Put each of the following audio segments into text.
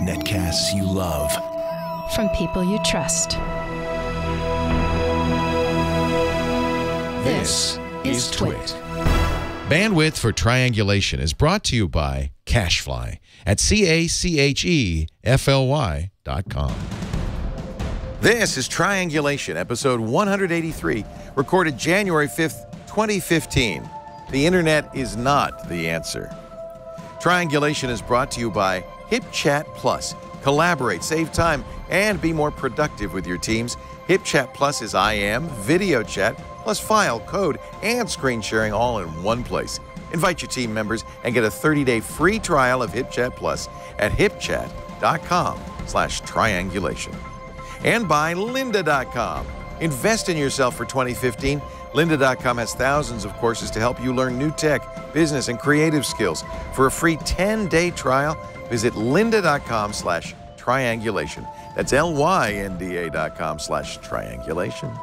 Netcasts you love. From people you trust. This is Twit. Bandwidth for Triangulation is brought to you by Cashfly at CACHEFLY.com. This is Triangulation, episode 183, recorded January 5th, 2015. The internet is not the answer. Triangulation is brought to you by HipChat Plus. Collaborate, save time, and be more productive with your teams. HipChat Plus is IM, video chat, plus file, code, and screen sharing all in one place. Invite your team members and get a 30-day free trial of HipChat Plus at hipchat.com/triangulation. And by lynda.com. Invest in yourself for 2015. Lynda.com has thousands of courses to help you learn new tech, business, and creative skills. For a free 10-day trial, visit lynda.com/triangulation. That's lynda.com/triangulation.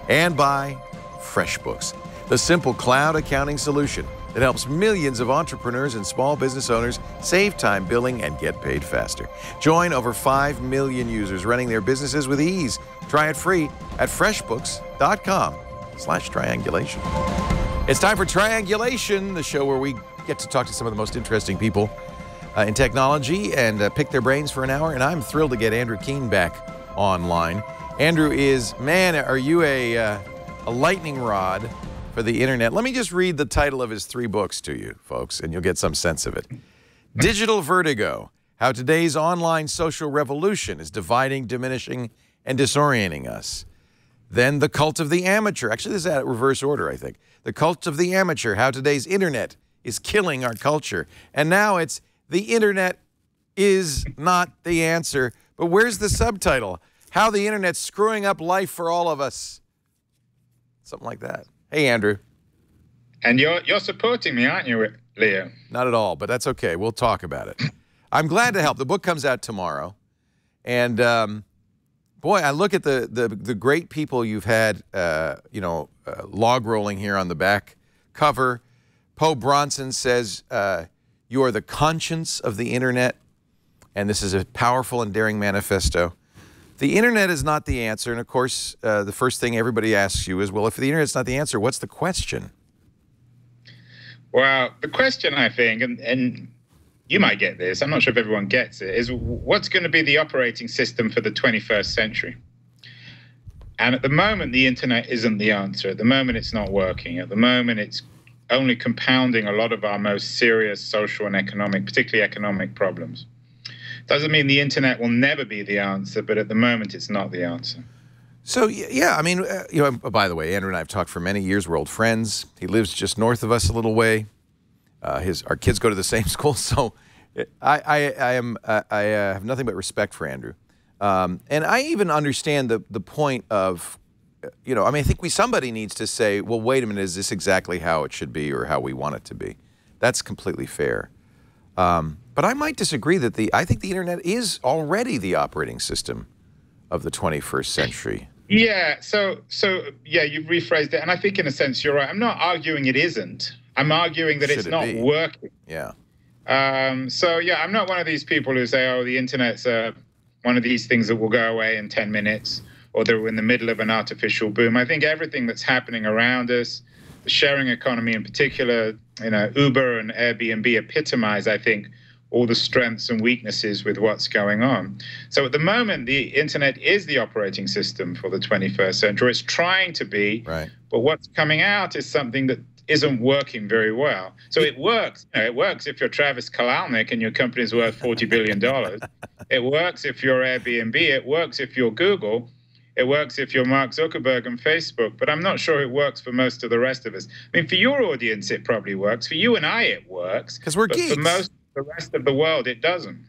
And by FreshBooks, the simple cloud accounting solution that helps millions of entrepreneurs and small business owners save time billing and get paid faster. Join over 5 million users running their businesses with ease. Try it free at freshbooks.com/triangulation. It's time for Triangulation, the show where we get to talk to some of the most interesting people in technology and pick their brains for an hour. And I'm thrilled to get Andrew Keen back online. Andrew is, man, are you a lightning rod for the internet? Let me just read the title of his 3 books to you, folks, and you'll get some sense of it. Digital Vertigo: How Today's Online Social Revolution is Dividing, Diminishing, and Disorienting Us. Then The Cult of the Amateur. Actually, this is at reverse order, I think. The Cult of the Amateur: How Today's Internet is Killing Our Culture. And now it's The Internet is Not the Answer. But where's the subtitle? How the Internet's Screwing Up Life for All of Us. Something like that. Hey, Andrew. And you're supporting me, aren't you, Leo? Not at all, but that's okay. We'll talk about it. I'm glad to help. The book comes out tomorrow. And, boy, I look at the great people you've had, log rolling here on the back cover. Poe Bronson says, you are the conscience of the Internet. And this is a powerful and daring manifesto. The internet is not the answer, and of course, the first thing everybody asks you is, well, if the internet's not the answer, what's the question? Well, the question, I think, and you might get this, I'm not sure if everyone gets it, is what's going to be the operating system for the 21st century? And at the moment, the internet isn't the answer. At the moment, it's not working. At the moment, it's only compounding a lot of our most serious social and economic, particularly economic problems. Doesn't mean the internet will never be the answer, but at the moment, it's not the answer. So, yeah, I mean, by the way, Andrew and I have talked for many years. We're old friends. He lives just north of us a little way. Our kids go to the same school, so I have nothing but respect for Andrew. And I even understand the point of, I think somebody needs to say, well, wait a minute, is this exactly how it should be or how we want it to be? That's completely fair. But I might disagree that I think the internet is already the operating system of the 21st century. Yeah, so you've rephrased it, and I think in a sense you're right. I'm not arguing it isn't. I'm arguing that it's not working. Yeah. I'm not one of these people who say, oh, the internet's one of these things that will go away in 10 minutes, or they're in the middle of an artificial boom. I think everything that's happening around us, the sharing economy in particular, Uber and Airbnb epitomize, I think, all the strengths and weaknesses with what's going on. So at the moment, the internet is the operating system for the 21st century. It's trying to be, right. But what's coming out is something that isn't working very well. So it works. It works if you're Travis Kalanick and your company's worth $40 billion. It works if you're Airbnb. It works if you're Google. It works if you're Mark Zuckerberg and Facebook, but I'm not sure it works for most of the rest of us. I mean, for your audience, it probably works. For you and I, it works. Because we're geeks. For most of the rest of the world, it doesn't.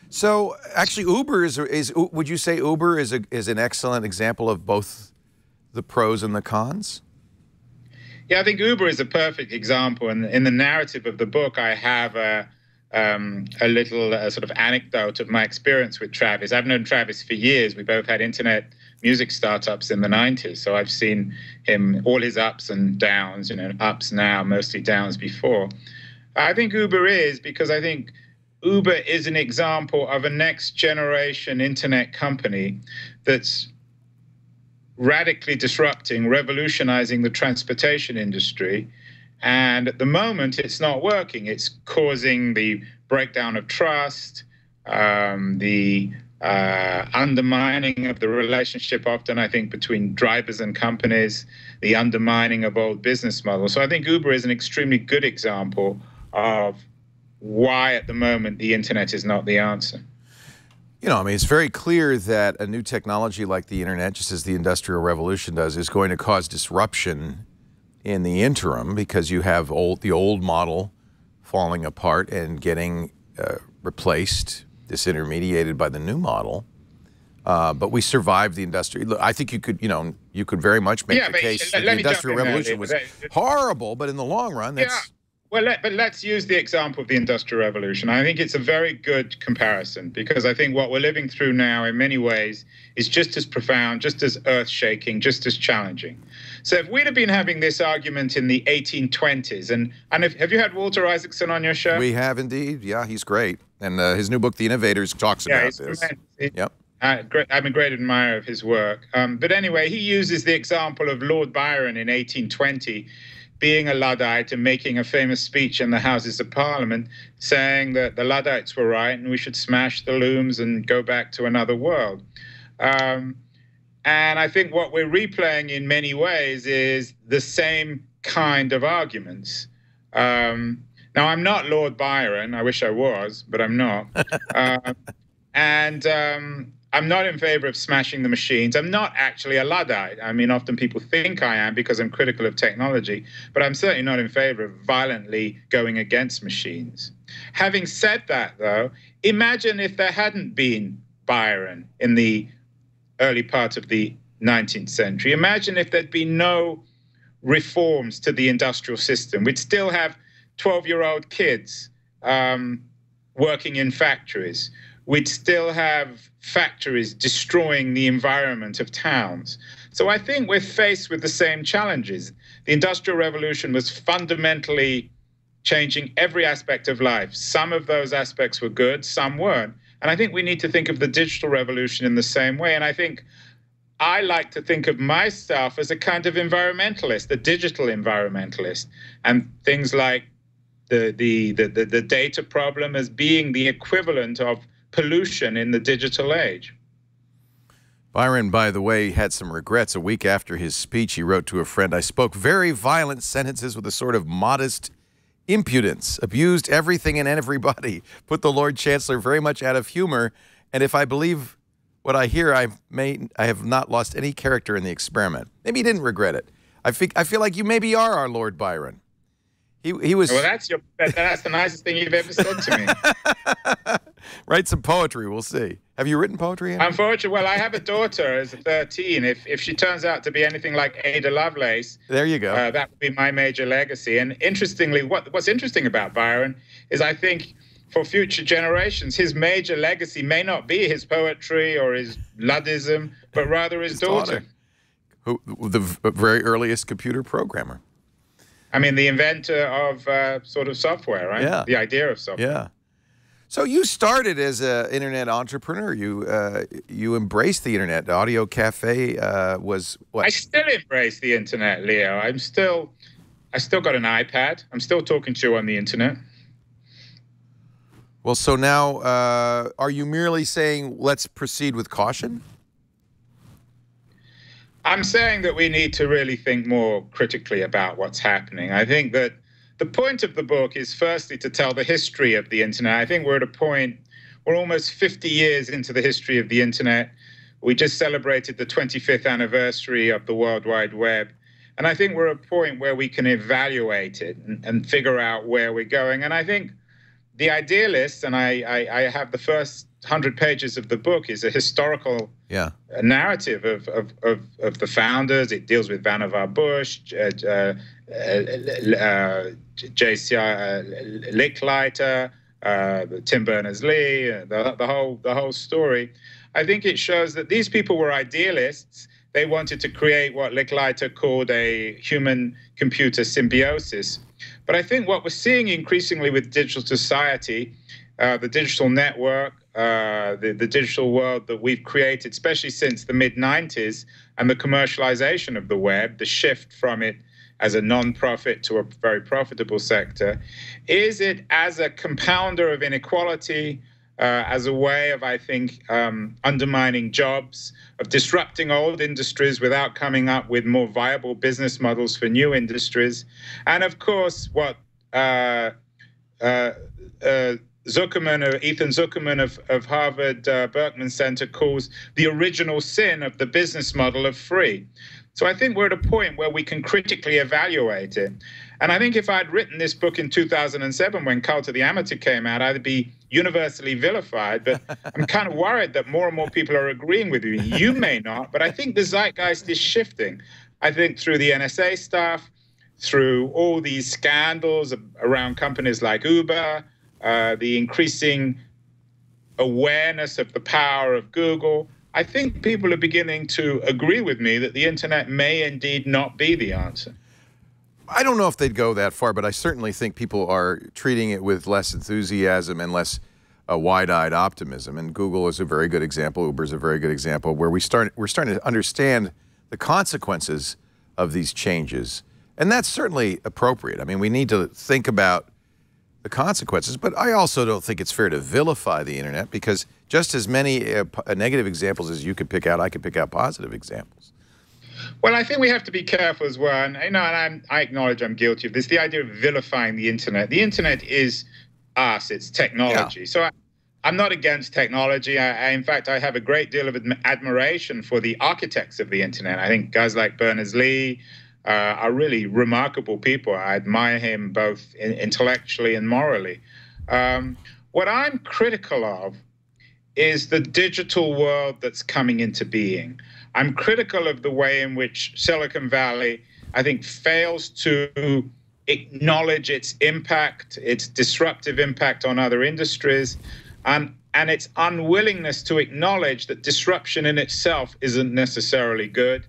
So, actually, Uber is would you say Uber is an excellent example of both the pros and the cons? Yeah, I think Uber is a perfect example. And in the narrative of the book, I have a little sort of anecdote of my experience with Travis. I've known Travis for years. We both had internet music startups in the 90s. So I've seen him, all his ups and downs, ups now, mostly downs before. I think Uber is, because I think Uber is an example of a next generation internet company that's radically disrupting, revolutionizing the transportation industry. And at the moment, it's not working. It's causing the breakdown of trust, the undermining of the relationship often, I think, between drivers and companies, the undermining of old business models. So I think Uber is an extremely good example of why at the moment the internet is not the answer. You know, I mean, it's very clear that a new technology like the internet, just as the Industrial Revolution does, is going to cause disruption in the interim, because you have the old model falling apart and getting replaced, disintermediated by the new model. But we survived the industry. Look, I think you could very much make the case that the Industrial Revolution was horrible, but in the long run, that's... Well, but let's use the example of the Industrial Revolution. I think it's a very good comparison, because I think what we're living through now in many ways is just as profound, just as earth-shaking, just as challenging. So if we'd have been having this argument in the 1820s, and have you had Walter Isaacson on your show? We have indeed. Yeah, he's great. And his new book, The Innovators, talks about this. Yep. I'm a great admirer of his work. But anyway, he uses the example of Lord Byron in 1820, being a Luddite and making a famous speech in the Houses of Parliament saying that the Luddites were right and we should smash the looms and go back to another world. And I think what we're replaying in many ways is the same kind of arguments. Now, I'm not Lord Byron. I wish I was, but I'm not. I'm not in favor of smashing the machines. I'm not actually a Luddite. I mean, often people think I am because I'm critical of technology, but I'm certainly not in favor of violently going against machines. Having said that, though, imagine if there hadn't been Byron in the early part of the 19th century. Imagine if there'd been no reforms to the industrial system. We'd still have 12-year-old kids working in factories. We'd still have factories destroying the environment of towns. So I think we're faced with the same challenges. The Industrial Revolution was fundamentally changing every aspect of life. Some of those aspects were good, some weren't. And I think we need to think of the digital revolution in the same way. And I think I like to think of myself as a kind of environmentalist, a digital environmentalist, and things like the data problem as being the equivalent of pollution in the digital age. Byron, by the way, had some regrets. A week after his speech, he wrote to a friend, "I spoke very violent sentences with a sort of modest impudence, abused everything and everybody, put the Lord Chancellor very much out of humor, and if I believe what I hear, I have not lost any character in the experiment." Maybe he didn't regret it. I feel like you maybe are our Lord Byron. He was... Well, that's the nicest thing you've ever said to me. Write some poetry, we'll see. Have you written poetry, Andy? Unfortunately, well, I have a daughter as a 13. If she turns out to be anything like Ada Lovelace, there you go. That would be my major legacy. And interestingly, what's interesting about Byron is I think for future generations, his major legacy may not be his poetry or his Luddism, but rather his daughter. Who, the very earliest computer programmer. I mean, the inventor of sort of software, right? Yeah. The idea of software. Yeah. So you started as an internet entrepreneur. You embraced the internet. The Audio Cafe was what? I still embrace the internet, Leo. I still got an iPad. I'm still talking to you on the internet. Well, so now are you merely saying let's proceed with caution? I'm saying that we need to really think more critically about what's happening. I think that the point of the book is firstly to tell the history of the internet. I think we're at a point, we're almost 50 years into the history of the internet. We just celebrated the 25th anniversary of the World Wide Web. And I think we're at a point where we can evaluate it and figure out where we're going. And I think the idealist, and I have the first 100 pages of the book, is a historical narrative of the founders. It deals with Vannevar Bush, J.C.R. Licklider, Tim Berners-Lee, the whole story. I think it shows that these people were idealists. They wanted to create what Licklider called a human-computer symbiosis. But I think what we're seeing increasingly with digital society, the digital network, the digital world that we've created, especially since the mid-90s, and the commercialization of the web, the shift from it as a non-profit to a very profitable sector, is it as a compounder of inequality, as a way of, I think, undermining jobs, of disrupting old industries without coming up with more viable business models for new industries. And of course, what Ethan Zuckerman of Harvard Berkman Center calls the original sin of the business model of free. So I think we're at a point where we can critically evaluate it. And I think if I'd written this book in 2007 when Cult of the Amateur came out, I'd be universally vilified. But I'm kind of worried that more and more people are agreeing with me. You may not, but I think the zeitgeist is shifting. I think through the NSA stuff, through all these scandals around companies like Uber, the increasing awareness of the power of Google, I think people are beginning to agree with me that the internet may indeed not be the answer. I don't know if they'd go that far, but I certainly think people are treating it with less enthusiasm and less wide-eyed optimism. And Google is a very good example. Uber is a very good example where we're starting to understand the consequences of these changes. And that's certainly appropriate. I mean, we need to think about the consequences, but I also don't think it's fair to vilify the internet, because just as many negative examples as you could pick out, I could pick out positive examples. Well, I think we have to be careful as well. And, I acknowledge I'm guilty of this, the idea of vilifying the internet. The internet is us, it's technology. Yeah. So I'm not against technology. In fact, I have a great deal of admiration for the architects of the internet. I think guys like Berners-Lee are really remarkable people. I admire him both intellectually and morally. What I'm critical of is the digital world that's coming into being. I'm critical of the way in which Silicon Valley, I think, fails to acknowledge its impact, its disruptive impact on other industries, and its unwillingness to acknowledge that disruption in itself isn't necessarily good.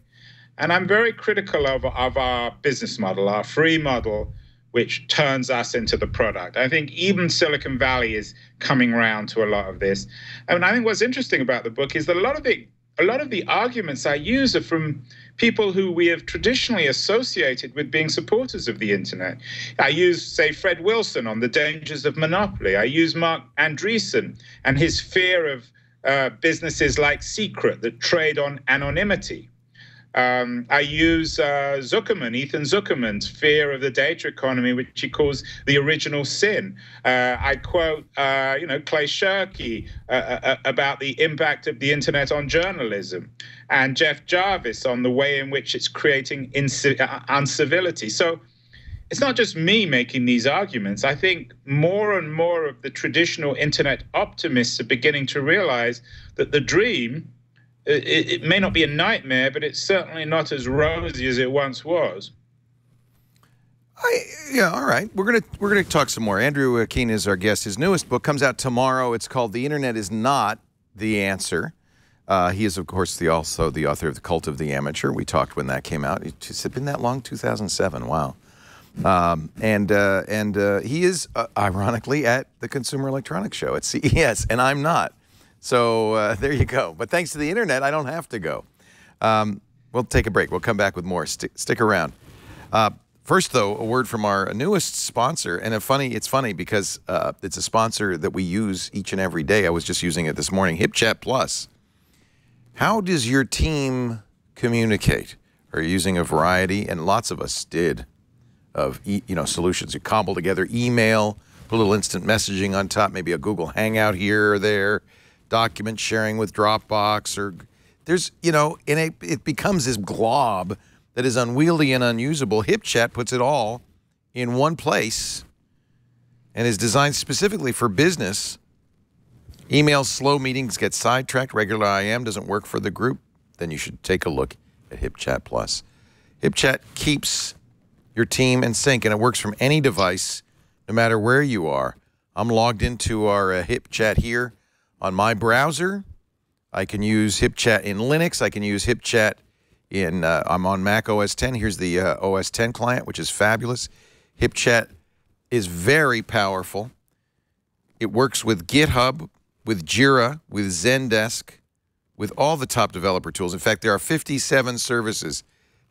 And I'm very critical of our business model, our free model, which turns us into the product. I think even Silicon Valley is coming around to a lot of this. And I think what's interesting about the book is that a lot of the arguments I use are from people who we have traditionally associated with being supporters of the internet. I use, say, Fred Wilson on the dangers of monopoly. I use Mark Andreessen and his fear of businesses like Secret that trade on anonymity. I use Ethan Zuckerman's fear of the data economy, which he calls the original sin. I quote, Clay Shirky about the impact of the internet on journalism, and Jeff Jarvis on the way in which it's creating uncivility. So it's not just me making these arguments. I think more and more of the traditional internet optimists are beginning to realize that the dream, it may not be a nightmare, but it's certainly not as rosy as it once was. Yeah, all right. We're gonna talk some more. Andrew Keen is our guest. His newest book comes out tomorrow. It's called "The Internet Is Not the Answer." He is, of course, also the author of "The Cult of the Amateur." We talked when that came out. It's been that long, 2007. Wow. He is ironically at the Consumer Electronics Show at CES, and I'm not. So there you go. But thanks to the internet, I don't have to go. We'll take a break. We'll come back with more. Stick around. First, though, a word from our newest sponsor. And it's funny because it's a sponsor that we use each and every day. I was just using it this morning. HipChat Plus. How does your team communicate? Are you using a variety? And lots of us did of solutions. You cobble together email, put a little instant messaging on top, maybe a Google Hangout here or there, document sharing with Dropbox, or there's, and it becomes this glob that is unwieldy and unusable. HipChat puts it all in one place and is designed specifically for business. Emails slow, meetings get sidetracked, regular IM doesn't work for the group, then you should take a look at HipChat Plus. HipChat keeps your team in sync, and it works from any device, no matter where you are. I'm logged into our HipChat here on my browser. I can use HipChat in Linux. I can use HipChat in, I'm on Mac OS X. Here's the OS X client, which is fabulous. HipChat is very powerful. It works with GitHub, with Jira, with Zendesk, with all the top developer tools. In fact, there are 57 services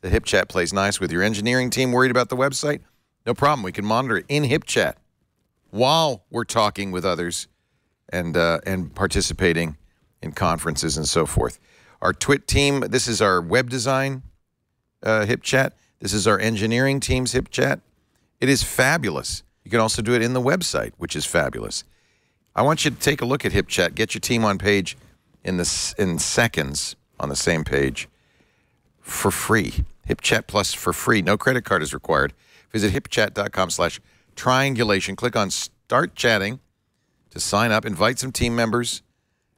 that HipChat plays nice with. Your engineering team worried about the website? No problem. We can monitor it in HipChat while we're talking with others and participating in conferences and so forth. Our Twit team, this is our web design HipChat. This is our engineering team's HipChat. It is fabulous. You can also do it in the website, which is fabulous. I want you to take a look at HipChat. Get your team on page in seconds on the same page for free. HipChat Plus for free. No credit card is required. Visit hipchat.com/triangulation. Click on Start Chatting to sign up. Invite some team members,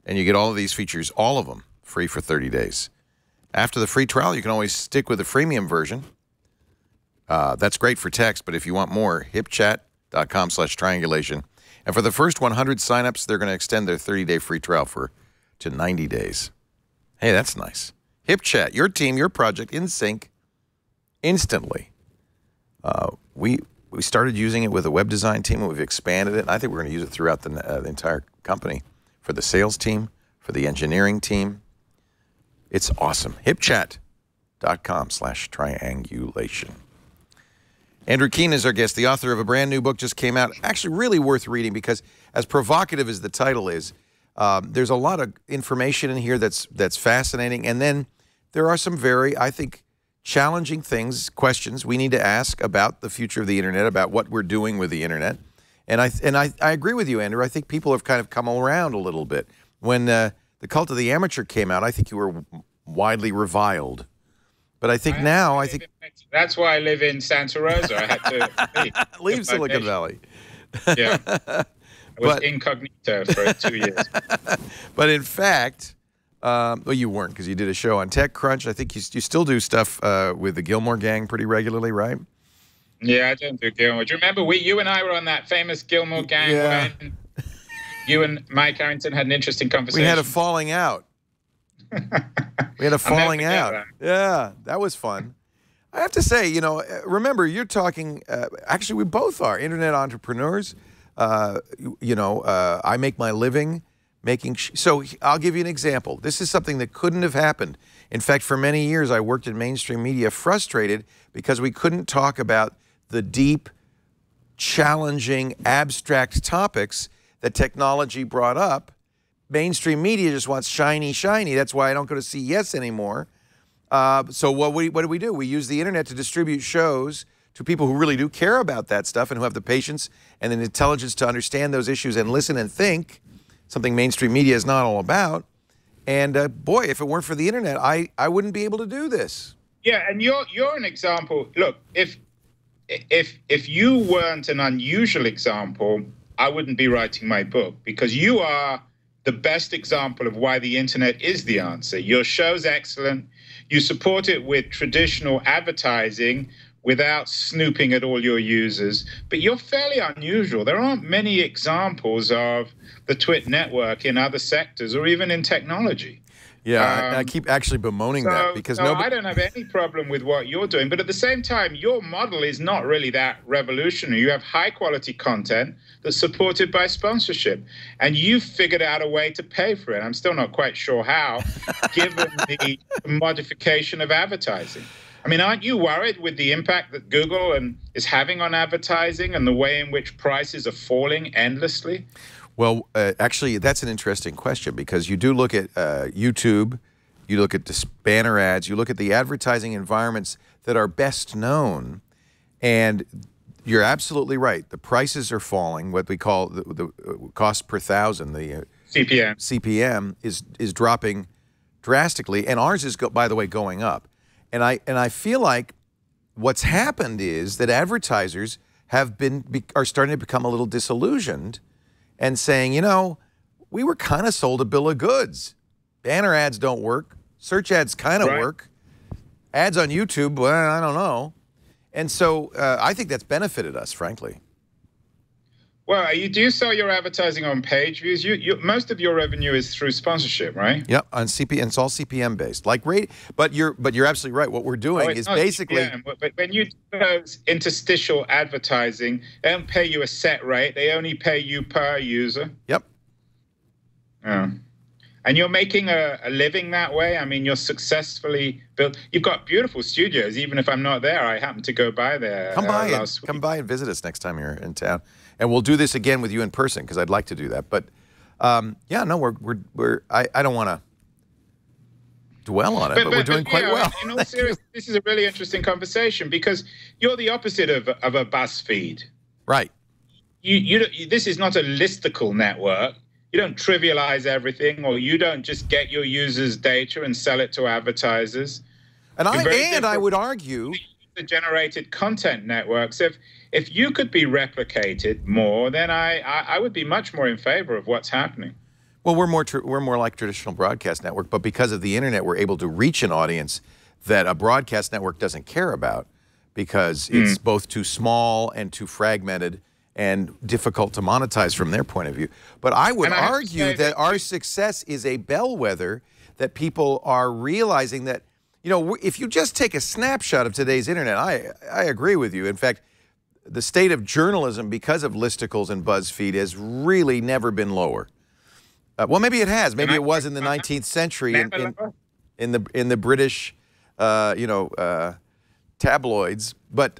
and you get all of these features, all of them, free for 30 days. After the free trial, you can always stick with the freemium version. That's great for text, but if you want more, hipchat.com/triangulation. And for the first 100 signups, they're going to extend their 30-day free trial to 90 days. Hey, that's nice. HipChat, your team, your project, in sync, instantly. We started using it with a web design team, and we've expanded it. And I think we're going to use it throughout the entire company for the sales team, for the engineering team. It's awesome. HipChat.com/triangulation. Andrew Keen is our guest, the author of a brand new book just came out. Actually, really worth reading because, as provocative as the title is, there's a lot of information in here that's fascinating. And then there are some very, I think, challenging questions we need to ask about the future of the internet, about what we're doing with the internet. And I agree with you, Andrew. I think people have kind of come around a little bit. When the Cult of the Amateur came out, I think you were widely reviled. But I think that's why I live in Santa Rosa. I had to leave Silicon Valley. Yeah, I was incognito for 2 years. But in fact, well, you weren't because you did a show on TechCrunch. I think you still do stuff with the Gilmore Gang pretty regularly, right? Yeah, I don't do Gilmore. Do you remember you and I were on that famous Gilmore Gang? Yeah. When you and Mike Harrington had an interesting conversation. We had a falling out. We had a falling out. Yeah, that was fun. I have to say, remember, you're talking, actually, we both are internet entrepreneurs. I make my living making, so I'll give you an example. This is something that couldn't have happened. In fact, for many years, I worked in mainstream media frustrated because we couldn't talk about the deep, challenging, abstract topics that technology brought up. Mainstream media just wants shiny, shiny. That's why I don't go to CES anymore. So what do? We use the internet to distribute shows to people who really do care about that stuff and who have the patience and the intelligence to understand those issues and listen and think, something mainstream media is not all about. And boy, if it weren't for the internet, I wouldn't be able to do this. Yeah, and you're an example. Look, if you weren't an unusual example, I wouldn't be writing my book, because you are the best example of why the internet is the answer. Your show's excellent. You support it with traditional advertising without snooping at all your users. But you're fairly unusual. There aren't many examples of the Twit network in other sectors or even in technology. Yeah, I keep actually bemoaning that because I don't have any problem with what you're doing. But at the same time, your model is not really that revolutionary. You have high quality content that's supported by sponsorship, and you've figured out a way to pay for it. I'm still not quite sure how, given the modification of advertising. I mean, aren't you worried with the impact that Google is having on advertising and the way in which prices are falling endlessly? Well, actually, that's an interesting question, because you do look at YouTube, you look at the banner ads, you look at the advertising environments that are best known, and you're absolutely right. The prices are falling. What we call the cost per thousand, the CPM is dropping drastically, and ours is, by the way, going up. And I feel like what's happened is that advertisers are starting to become a little disillusioned and saying, we were kind of sold a bill of goods. Banner ads don't work. Search ads kind of work. Ads on YouTube, well, I don't know. And so I think that's benefited us, frankly. Well, do you sell your advertising on page views? Most of your revenue is through sponsorship, right? Yep, on CPM, it's all CPM based. Like but you're absolutely right. What we're doing is basically CPM, but when you do those interstitial advertising, they don't pay you a set rate. They only pay you per user. Yep. Yeah. And you're making a living that way. I mean, you're successfully built. You've got beautiful studios. Even if I'm not there, I happen to go by there. Come by and visit us next time you're in town, and we'll do this again with you in person because I'd like to do that. But yeah, no, I don't want to dwell on it, but we're doing quite well. In all seriousness, this is a really interesting conversation because you're the opposite of a BuzzFeed. Right. This is not a listicle network. You don't trivialize everything, or you don't just get your users' data and sell it to advertisers. And I would argue generated content networks. If you could be replicated more, then I would be much more in favor of what's happening. Well, we're more like traditional broadcast network, but because of the internet, we're able to reach an audience that a broadcast network doesn't care about because it's both too small and too fragmented and difficult to monetize from their point of view. But I would argue that our success is a bellwether that people are realizing that, you know, if you just take a snapshot of today's internet, I agree with you. In fact, the state of journalism because of listicles and BuzzFeed has really never been lower. Well, maybe it has. Maybe it was in the 19th century in the British, tabloids. But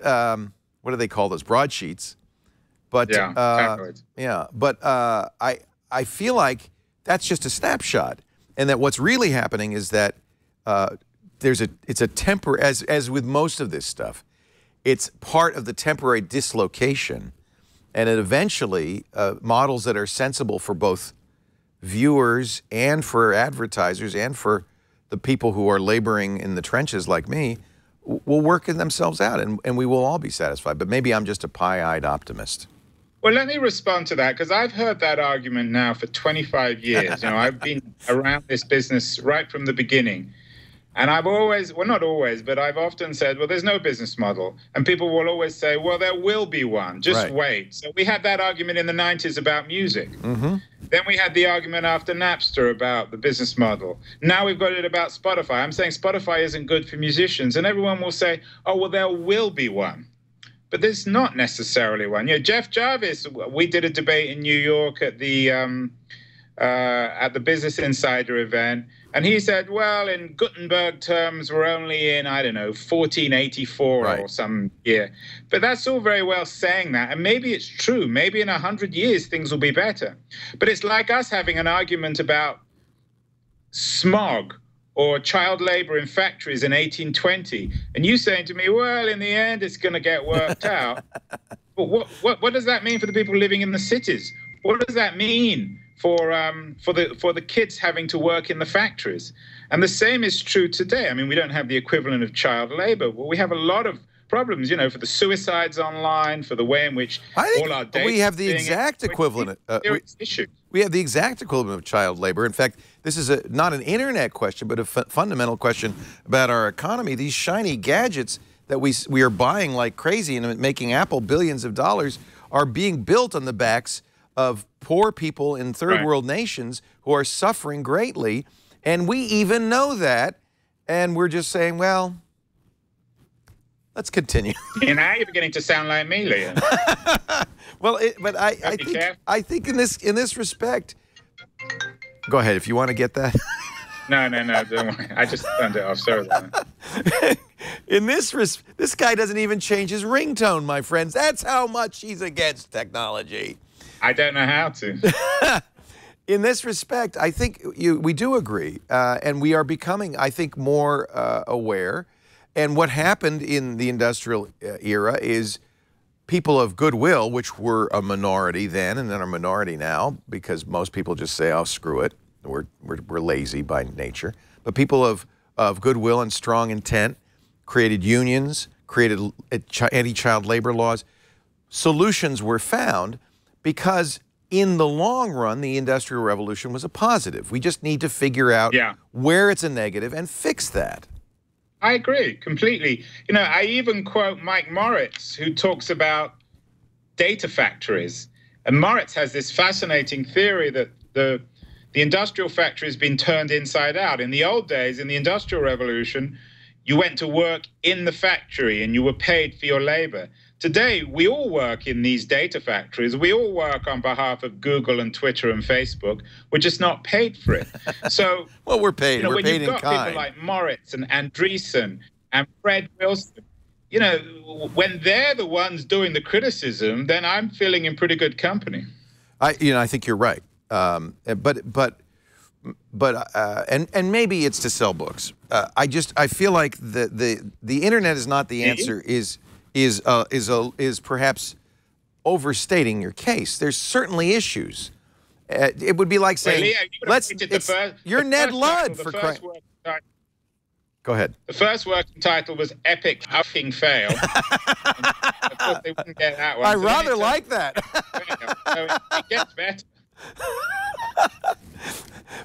what do they call those? Broadsheets. But I feel like that's just a snapshot, and that what's really happening is that it's a as with most of this stuff, it's part of the temporary dislocation, and it eventually models that are sensible for both viewers and for advertisers and for the people who are laboring in the trenches like me will work themselves out, and we will all be satisfied. But maybe I'm just a pie-eyed optimist. Well, let me respond to that, because I've heard that argument now for 25 years. You know, I've been around this business right from the beginning. And I've always, well, not always, but I've often said, well, there's no business model. And people will always say, well, there will be one. Just wait. So we had that argument in the 90s about music. Then we had the argument after Napster about the business model. Now we've got it about Spotify. I'm saying Spotify isn't good for musicians. And everyone will say, oh, well, there will be one. But there's not necessarily one. You know, Jeff Jarvis, we did a debate in New York at the Business Insider event, and he said, well, in Gutenberg terms, we're only in, I don't know, 1484 or some year. But that's all very well saying that, and maybe it's true. Maybe in 100 years, things will be better. But it's like us having an argument about smog or child labor in factories in 1820, and you saying to me, well, in the end, it's going to get worked out. But what does that mean for the people living in the cities? What does that mean for the kids having to work in the factories? And the same is true today. I mean, we don't have the equivalent of child labor, but we have a lot of problems, you know, for the suicides online, for the way in which all our data. We have the exact equivalent. We have the exact equivalent of child labor. In fact, this is not an internet question, but a fundamental question about our economy. These shiny gadgets that we are buying like crazy and making Apple billions of dollars are being built on the backs of poor people in third world nations who are suffering greatly. And we even know that. And we're just saying, well, let's continue. And now you're beginning to sound like me, Liam. Well, but I think in this respect, go ahead if you want to get that. No, don't worry. I just turned it off. Sorry. In this guy doesn't even change his ringtone, my friends. That's how much he's against technology. I don't know how to. In this respect, I think we do agree, and we are becoming, I think, more aware. And what happened in the industrial era is people of goodwill, which were a minority then and then are a minority now, because most people just say, oh, screw it. We're lazy by nature. But people of goodwill and strong intent created unions, created anti-child labor laws. Solutions were found because in the long run, the Industrial Revolution was a positive. We just need to figure out where it's a negative and fix that. I agree completely. You know, I even quote Mike Moritz, who talks about data factories. And Moritz has this fascinating theory that the industrial factory has been turned inside out. In the old days, in the Industrial Revolution, you went to work in the factory and you were paid for your labor. Today, we all work in these data factories. We all work on behalf of Google and Twitter and Facebook. We're just not paid for it. So, well, we're paid. We're when paid you've in got kind. people like Moritz and Andreessen and Fred Wilson, when they're the ones doing the criticism, then I'm feeling in pretty good company. I think you're right. And maybe it's to sell books. I feel like the internet is not the answer. Is perhaps overstating your case. There's certainly issues. It would be like saying, you're Ned Ludd for crying. Go ahead. The first working title was Epic Fucking Fail. Of course, they wouldn't get that one. I rather like that. So it gets better.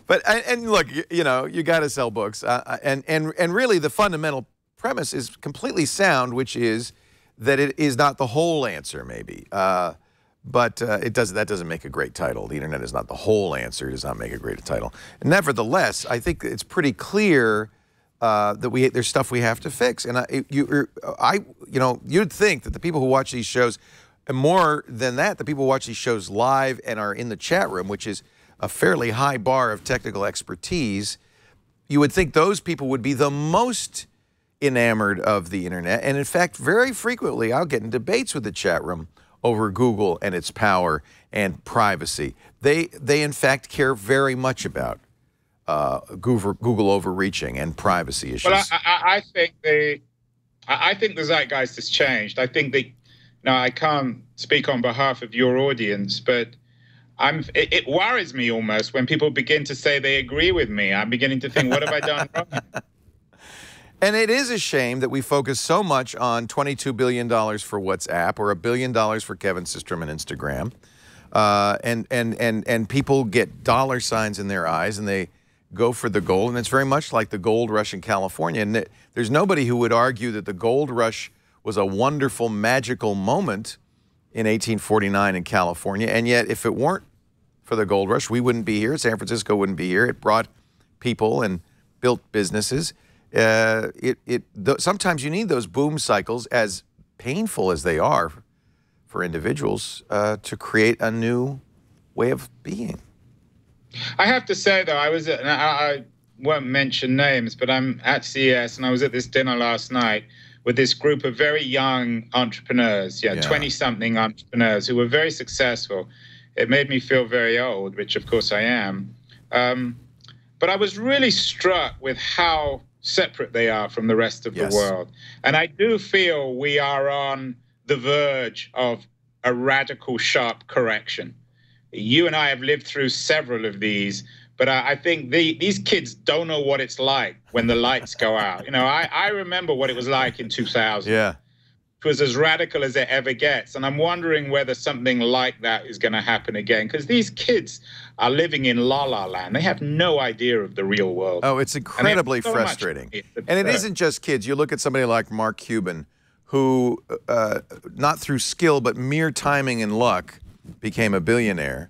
But and look, you got to sell books, and really the fundamental premise is completely sound, which is that it is not the whole answer, maybe. But that doesn't make a great title. The internet is not the whole answer. It does not make a great title. Nevertheless, I think it's pretty clear that there's stuff we have to fix. And you'd think that the people who watch these shows, and more than that, the people who watch these shows live and are in the chat room, which is a fairly high bar of technical expertise, you would think those people would be the most enamored of the internet. And in fact, very frequently, I'll get in debates with the chat room over Google and its power and privacy. They in fact care very much about Google overreaching and privacy issues. Well, I think the zeitgeist has changed. I think I can't speak on behalf of your audience, but it worries me almost when people begin to say they agree with me. I'm beginning to think, what have I done wrong? And it is a shame that we focus so much on $22 billion for WhatsApp or $1 billion for Kevin Systrom and Instagram. And people get dollar signs in their eyes and they go for the gold. And it's very much like the gold rush in California. And there's nobody who would argue that the gold rush was a wonderful, magical moment in 1849 in California. And yet, if it weren't for the gold rush, we wouldn't be here. San Francisco wouldn't be here. It brought people and built businesses. Sometimes you need those boom cycles, as painful as they are for individuals, to create a new way of being. I have to say, though, I won't mention names, but I'm at CES and I was at this dinner last night with this group of very young entrepreneurs, 20-something entrepreneurs who were very successful. It made me feel very old, which of course I am. But I was really struck with how separate they are from the rest of the world. And I do feel we are on the verge of a radical, sharp correction. You and I have lived through several of these, but I think these kids don't know what it's like when the lights go out. I remember what it was like in 2000. Yeah. It was as radical as it ever gets. And I'm wondering whether something like that is going to happen again, because these kids are living in la-la land. They have no idea of the real world. Oh, it's incredibly frustrating. And it isn't just kids. You look at somebody like Mark Cuban, who, not through skill, but mere timing and luck, became a billionaire.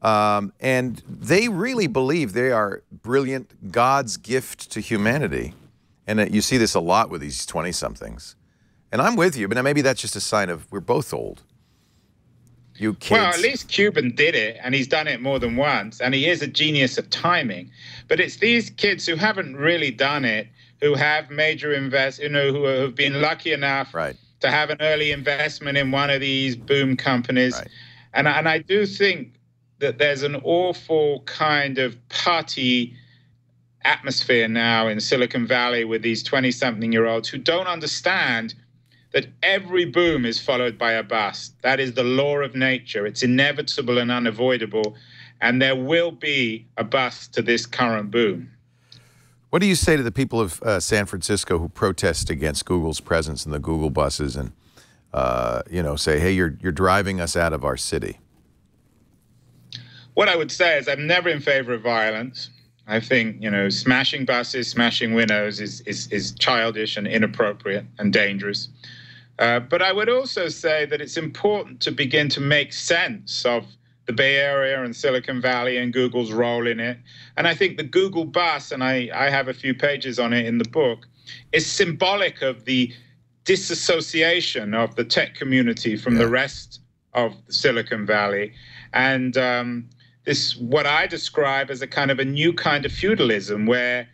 And they really believe they are brilliant, God's gift to humanity. And you see this a lot with these 20-somethings. And I'm with you, but maybe that's just a sign of we're both old. You kids. Well, at least Cuban did it, and he's done it more than once, and he is a genius of timing. But it's these kids who haven't really done it, who have major who have been lucky enough to have an early investment in one of these boom companies. Right. And I do think that there's an awful kind of party atmosphere now in Silicon Valley with these 20-something-year-olds who don't understand that every boom is followed by a bust. That is the law of nature. It's inevitable and unavoidable, and there will be a bust to this current boom. What do you say to the people of San Francisco who protest against Google's presence in the Google buses and, say, hey, you're driving us out of our city? What I would say is I'm never in favor of violence. I think, smashing buses, smashing windows is childish and inappropriate and dangerous. But I would also say that it's important to begin to make sense of the Bay Area and Silicon Valley and Google's role in it. And I think the Google bus, and I have a few pages on it in the book, is symbolic of the disassociation of the tech community from the rest of Silicon Valley. And this, what I describe as a kind of a new kind of feudalism, where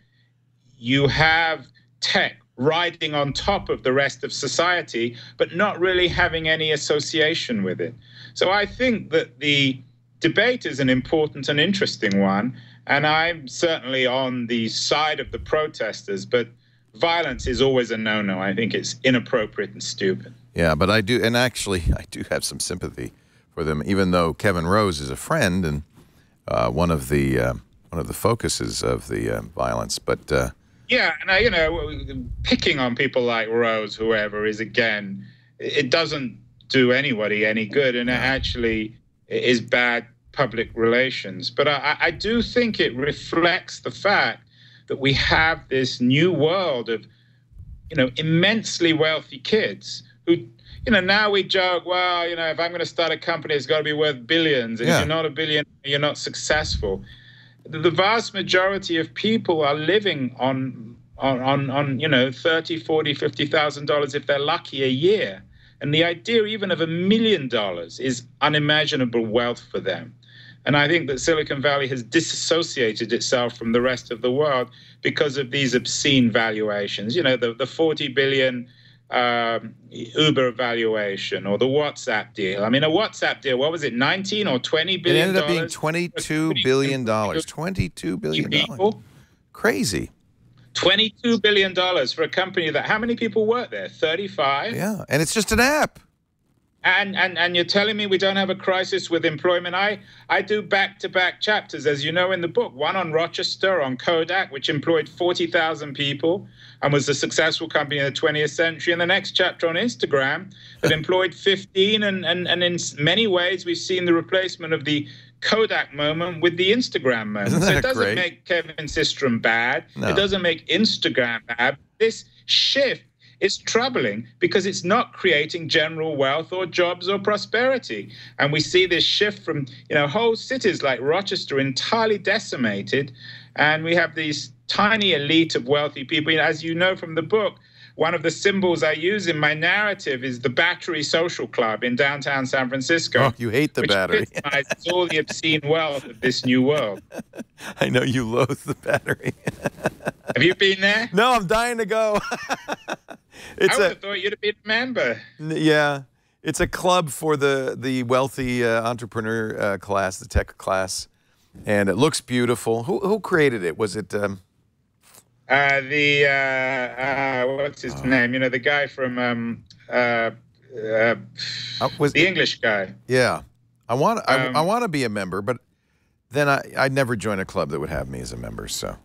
you have tech riding on top of the rest of society, but not really having any association with it. So I think that the debate is an important and interesting one, and I'm certainly on the side of the protesters, but violence is always a no-no. I think it's inappropriate and stupid. Yeah, but I do, and actually I do have some sympathy for them, even though Kevin Rose is a friend and one of the focuses of the violence, but yeah, and picking on people like Rose, whoever, is, again, it doesn't do anybody any good, and it actually is bad public relations. But I do think it reflects the fact that we have this new world of, immensely wealthy kids who, now we joke, well, if I'm going to start a company, it's got to be worth billions, and if you're not a billionaire, you're not successful. The vast majority of people are living on $30,000, $40,000, $50,000 if they're lucky a year. And the idea even of $1 million is unimaginable wealth for them. And I think that Silicon Valley has disassociated itself from the rest of the world because of these obscene valuations. The 40 billion Uber valuation, or the WhatsApp deal. I mean, a WhatsApp deal, what was it, 19 or 20 billion? It ended up being $22 billion. $22 billion. People? Crazy. $22 billion for a company that, how many people work there? 35? Yeah, and it's just an app. And you're telling me we don't have a crisis with employment? I do back-to-back chapters, as you know, in the book. One on Rochester, on Kodak, which employed 40,000 people and was a successful company in the 20th century. And the next chapter on Instagram that employed 15. And in many ways, we've seen the replacement of the Kodak moment with the Instagram moment. Isn't that so it doesn't great? make Kevin Systrom bad. No. It doesn't make Instagram bad. This shift is troubling because it's not creating general wealth or jobs or prosperity. And we see this shift from, whole cities like Rochester entirely decimated. And we have these tiny elite of wealthy people. As you know from the book, one of the symbols I use in my narrative is the Battery Social Club in downtown San Francisco. Oh, you hate the Battery. Which epitomizes all the obscene wealth of this new world. I know you loathe the Battery. Have you been there? No, I'm dying to go. I would have thought you'd have been a member. Yeah. It's a club for the wealthy entrepreneur class, the tech class. And it looks beautiful. Who created it? Was it... what's his name? The guy from the English guy. Yeah, I want to be a member, but then I'd never join a club that would have me as a member. So.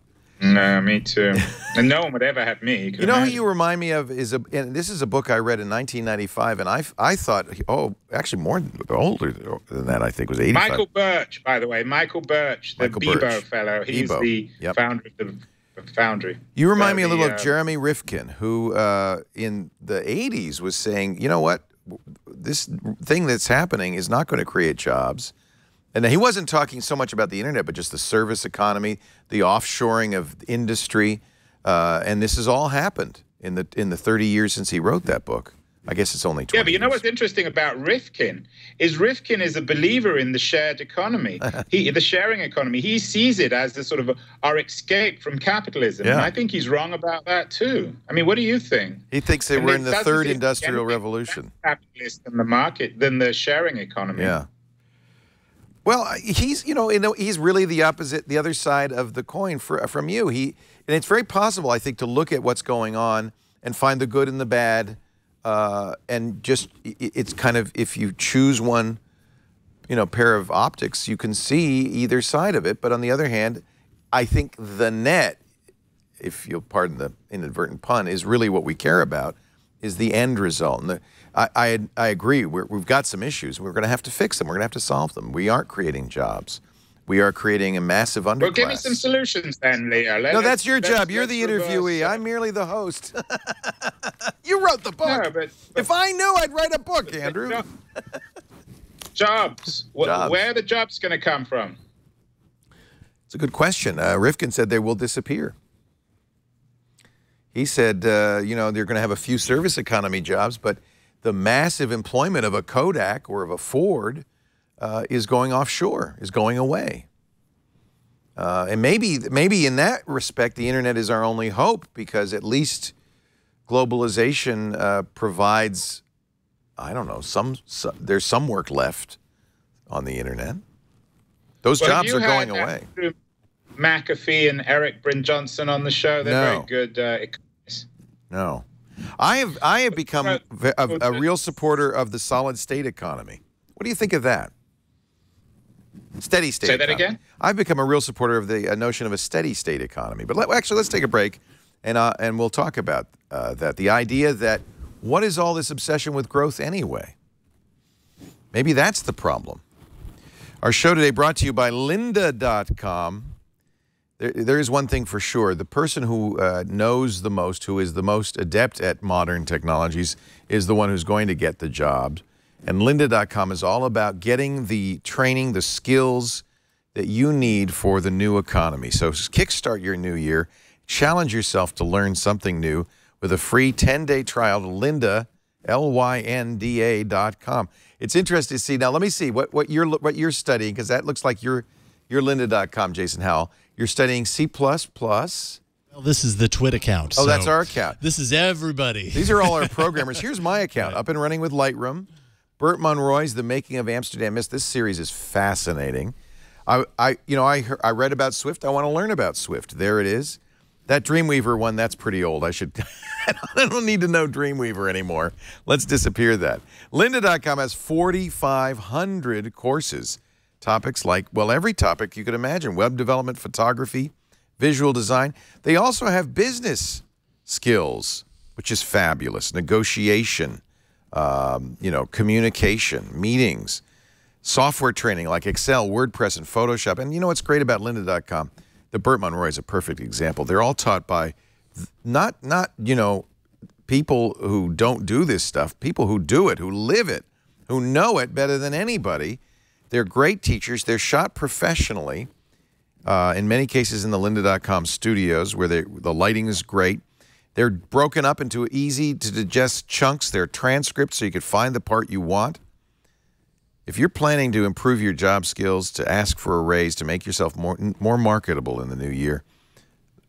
No, me too. And no one would ever have me. You know who you remind me of is and this is a book I read in 1995, and I thought, actually more older than that. I think was 85. Michael Birch, by the way, Michael Birch, the Bebo fellow. He's the founder of the Foundry. You remind me a little of Jeremy Rifkin, who in the 80s was saying, you know what, this thing that's happening is not going to create jobs. And he wasn't talking so much about the internet, but just the service economy, the offshoring of industry, and this has all happened in the 30 years since he wrote that book. I guess it's only 20 Yeah, but you know years. what's interesting about Rifkin is a believer in the shared economy, the sharing economy. He sees it as the sort of our escape from capitalism. Yeah. And I think he's wrong about that too. I mean, what do you think? He thinks that we're in the third industrial revolution. Capitalist than the market, than the sharing economy. Yeah. Well, he's he's really the opposite, the other side of the coin from you. And it's very possible, I think, to look at what's going on and find the good and the bad. And just, it's kind of, if you choose one, pair of optics, you can see either side of it. But on the other hand, I think the net, if you'll pardon the inadvertent pun, is really what we care about, is the end result. And I agree, we've got some issues. We're going to have to fix them. We're going to have to solve them. We aren't creating jobs. We are creating a massive underclass. Well, give me some solutions then, Leo. No, that's your job. You're the interviewee. I'm merely the host. You wrote the book. No, but if I knew, I'd write a book, Andrew. Jobs. Where are the jobs going to come from? It's a good question. Rifkin said they will disappear. He said, you know, they're going to have a few service economy jobs, but the massive employment of a Kodak or of a Ford is going offshore, is going away. And maybe in that respect, the internet is our only hope, because at least globalization provides, I don't know, there's some work left on the internet. Those jobs are going away. McAfee and Eric Bryn Johnson on the show. They're very good economists. No. I have become a real supporter of the solid state economy. What do you think of that? Steady state economy. Say that again? I've become a real supporter of the notion of a steady state economy. But actually, let's take a break, and we'll talk about that. The idea that what is all this obsession with growth anyway? Maybe that's the problem. Our show today brought to you by lynda.com. There is one thing for sure. The person who knows the most, who is the most adept at modern technologies, is the one who's going to get the job. And lynda.com is all about getting the training, the skills that you need for the new economy. So kickstart your new year. Challenge yourself to learn something new with a free 10-day trial to Lynda, lynda.com. It's interesting to see. Now, let me see what you're studying, because that looks like you're lynda.com, Jason Howell. You're studying C++. Well, this is the Twit account. Oh, so that's our account. This is everybody. These are all our programmers. Here's my account, up and running with Lightroom. Burt Monroy's The Making of Amsterdam Mist. This series is fascinating. I read about Swift. I want to learn about Swift. There it is. That Dreamweaver one, that's pretty old. I don't need to know Dreamweaver anymore. Let's disappear that. Lynda.com has 4,500 courses. Topics like, well, every topic you could imagine: web development, photography, visual design. They also have business skills, which is fabulous. Negotiation, communication, meetings, software training like Excel, WordPress, and Photoshop. And you know what's great about lynda.com? The Burt Monroy is a perfect example. They're all taught by not people who don't do this stuff, people who do it, who live it, who know it better than anybody. They're great teachers. They're shot professionally, in many cases in the lynda.com studios, where the lighting is great. They're broken up into easy-to-digest chunks. They're transcripts, so you can find the part you want. If you're planning to improve your job skills, to ask for a raise, to make yourself more marketable in the new year,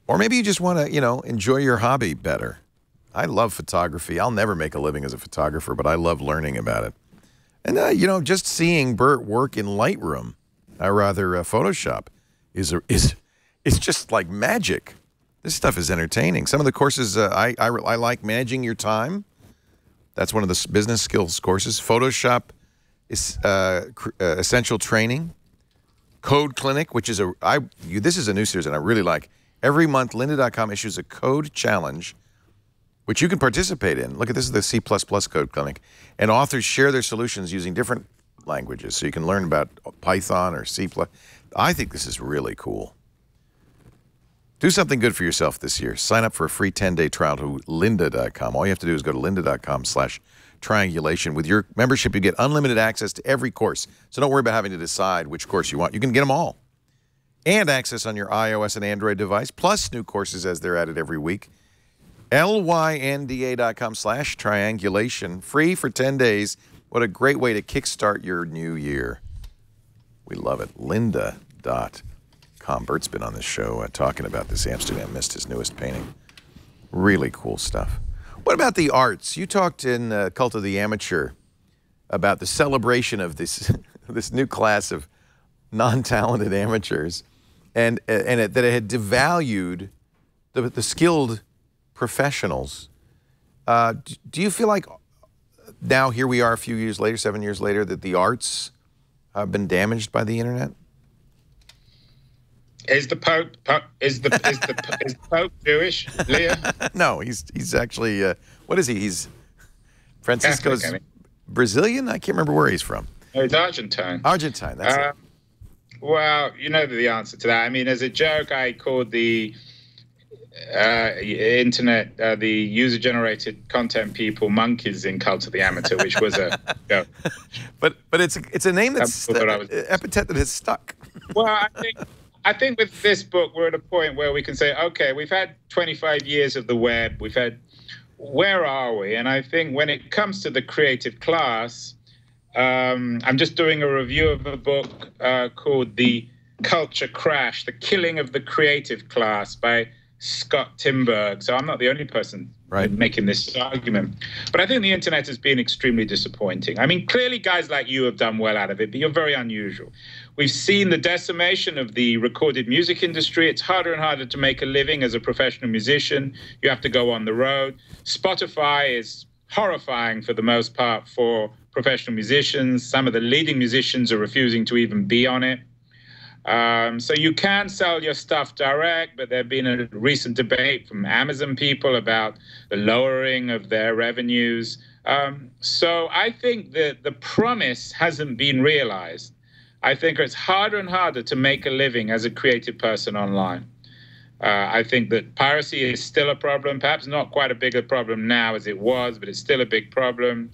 or maybe you just want to, enjoy your hobby better. I love photography. I'll never make a living as a photographer, but I love learning about it. And, just seeing Burt work in Lightroom, Photoshop, is just like magic. This stuff is entertaining. Some of the courses, I like managing your time. That's one of the business skills courses. Photoshop is essential training. Code Clinic, which is this is a new series and I really like. Every month, lynda.com issues a code challenge, which you can participate in. Look at this, is the C++ Code Clinic. And authors share their solutions using different languages, so you can learn about Python or C++. I think this is really cool. Do something good for yourself this year. Sign up for a free 10-day trial to lynda.com. All you have to do is go to lynda.com/triangulation. With your membership, you get unlimited access to every course. So don't worry about having to decide which course you want. You can get them all. And access on your iOS and Android device, plus new courses as they're added every week. lynda.com/triangulation. Free for 10 days. What a great way to kickstart your new year. We love it. Lynda.com. Bert's been on this show talking about this Amsterdam Mist, his newest painting. Really cool stuff. What about the arts? You talked in Cult of the Amateur about the celebration of this new class of non-talented amateurs, and that it had devalued the skilled professionals. Do you feel like now, here we are a few years later, 7 years later, that the arts have been damaged by the internet? Is the Pope Jewish, Leah? No, he's actually what is he? He's Francisco's Catholic, Brazilian. I can't remember where he's from. No, he's Argentine. Argentine. That's it. Well, you know the answer to that. I mean, as a joke, I called the internet, the user-generated content people, monkeys in Cult of the Amateur, which was a joke. But it's a name that's epithet that has stuck. Well, I think with this book, we're at a point where we can say, okay, we've had 25 years of the web. Where are we? And I think when it comes to the creative class, I'm just doing a review of a book called The Culture Crash, The Killing of the Creative Class by Scott Timberg. So I'm not the only person making this argument. But I think the internet has been extremely disappointing. I mean, clearly guys like you have done well out of it, but you're very unusual. We've seen the decimation of the recorded music industry. It's harder and harder to make a living as a professional musician. You have to go on the road. Spotify is horrifying for the most part for professional musicians. Some of the leading musicians are refusing to even be on it. So you can sell your stuff direct, but there's been a recent debate from Amazon people about the lowering of their revenues. So I think that the promise hasn't been realized. I think it's harder and harder to make a living as a creative person online. I think that piracy is still a problem, perhaps not quite a bigger problem now as it was, but it's still a big problem.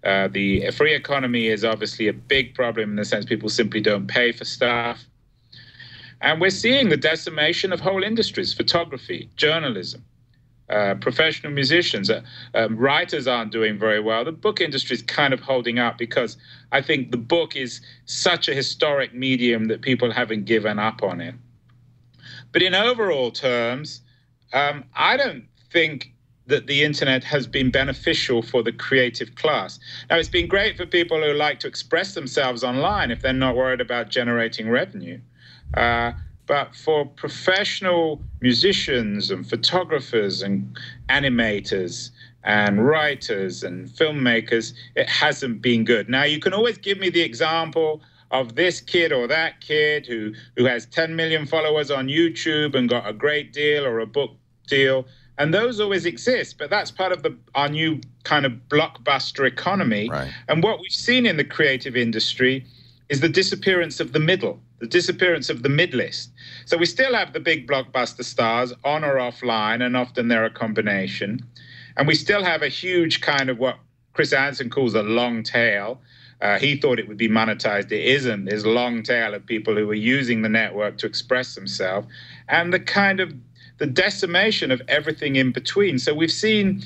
The free economy is obviously a big problem in the sense people simply don't pay for stuff. And we're seeing the decimation of whole industries, photography, journalism, professional musicians. Writers aren't doing very well. The book industry is kind of holding up because I think the book is such a historic medium that people haven't given up on it. But in overall terms, I don't think that the internet has been beneficial for the creative class. Now, it's been great for people who like to express themselves online if they're not worried about generating revenue. But for professional musicians and photographers and animators and writers and filmmakers, it hasn't been good. Now, you can always give me the example of this kid or that kid who has 10 million followers on YouTube and got a great deal or a book deal. And those always exist, but that's part of our new kind of blockbuster economy. Right. And what we've seen in the creative industry is the disappearance of the middle, the disappearance of the mid-list. So we still have the big blockbuster stars on or offline, and often they're a combination. And we still have a huge kind of what Chris Anderson calls a long tail. He thought it would be monetized. It isn't. There's a long tail of people who are using the network to express themselves, and the kind of the decimation of everything in between. So we've seen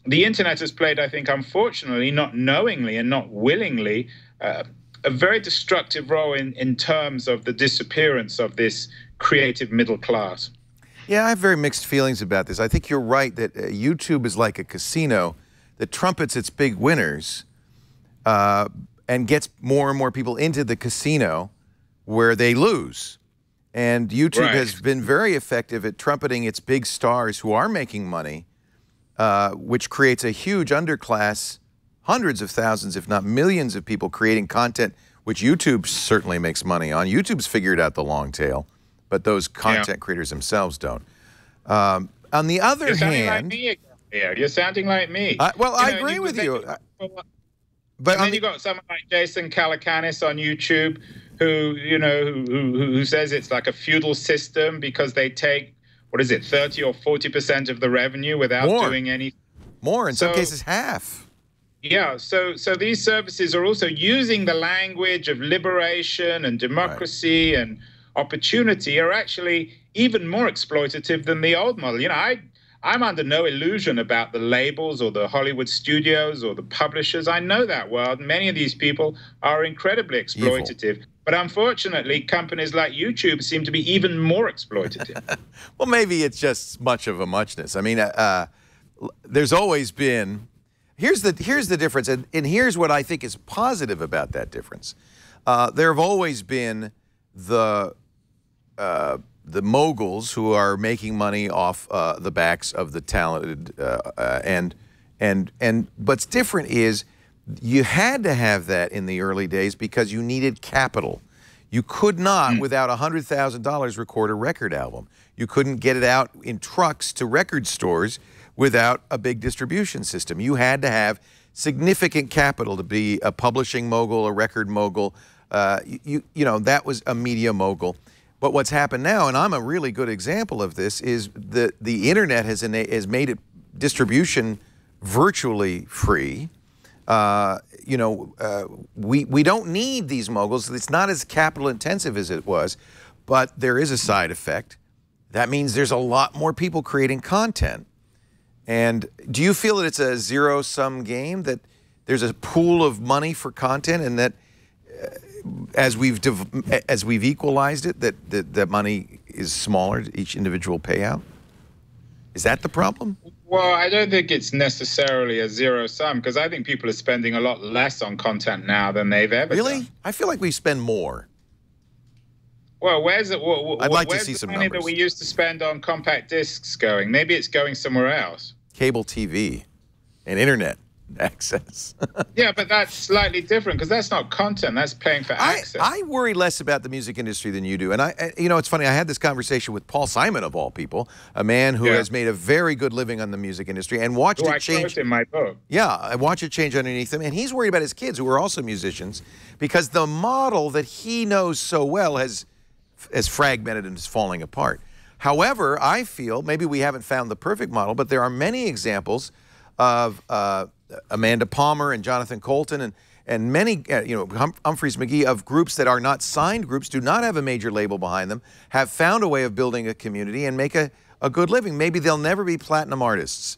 the internet has played, I think, unfortunately, not knowingly and not willingly, a very destructive role in terms of the disappearance of this creative middle class. Yeah, I have very mixed feelings about this. I think you're right that YouTube is like a casino that trumpets its big winners and gets more and more people into the casino where they lose. And YouTube has been very effective at trumpeting its big stars who are making money, which creates a huge underclass, hundreds of thousands, if not millions of people creating content, which YouTube certainly makes money on. YouTube's figured out the long tail, but those content creators themselves don't. On the other hand... You're sounding like me. Well, I agree with you. But then you got someone like Jason Calacanis on YouTube who says it's like a feudal system because they take, 30 or 40% of the revenue without doing anything. More, in some cases half. Yeah, so these services are also using the language of liberation and democracy and opportunity are actually even more exploitative than the old model. I'm under no illusion about the labels or the Hollywood studios or the publishers. I know that world. Many of these people are incredibly exploitative. Evil. But unfortunately, companies like YouTube seem to be even more exploitative. Well, maybe it's just much of a muchness. I mean, there's always been... Here's the difference, and here's what I think is positive about that difference. There have always been the moguls who are making money off the backs of the talented, and what's different is you had to have that in the early days because you needed capital. You could not, without $100,000, record a record album. You couldn't get it out in trucks to record stores without a big distribution system. You had to have significant capital to be a publishing mogul, a record mogul, You know, that was a media mogul. But what's happened now, and I'm a really good example of this, is the internet has made it distribution virtually free. You know, we don't need these moguls. It's not as capital intensive as it was, but there is a side effect. That means there's a lot more people creating content. And do you feel that it's a zero-sum game, that there's a pool of money for content, and that as we've equalized it, that money is smaller, each individual payout? Is that the problem? Well, I don't think it's necessarily a zero sum, because I think people are spending a lot less on content now than they've ever done. Really? I feel like we spend more. Well, where's it? I'd like to see some money numbers. that we used to spend on compact discs going? Maybe it's going somewhere else. Cable TV and internet access. Yeah, but that's slightly different, because that's not content. That's paying for access. I worry less about the music industry than you do. And you know, it's funny. I had this conversation with Paul Simon, of all people, a man who has made a very good living on the music industry and watched it change. I quote in my book. Yeah, I watch it change underneath him. And he's worried about his kids, who are also musicians, because the model that he knows so well has fragmented and is falling apart. However, I feel maybe we haven't found the perfect model, but there are many examples of Amanda Palmer and Jonathan Colton and many, you know, Humphreys McGee, of groups that are not signed groups, do not have a major label behind them, have found a way of building a community and make a good living. Maybe they'll never be platinum artists,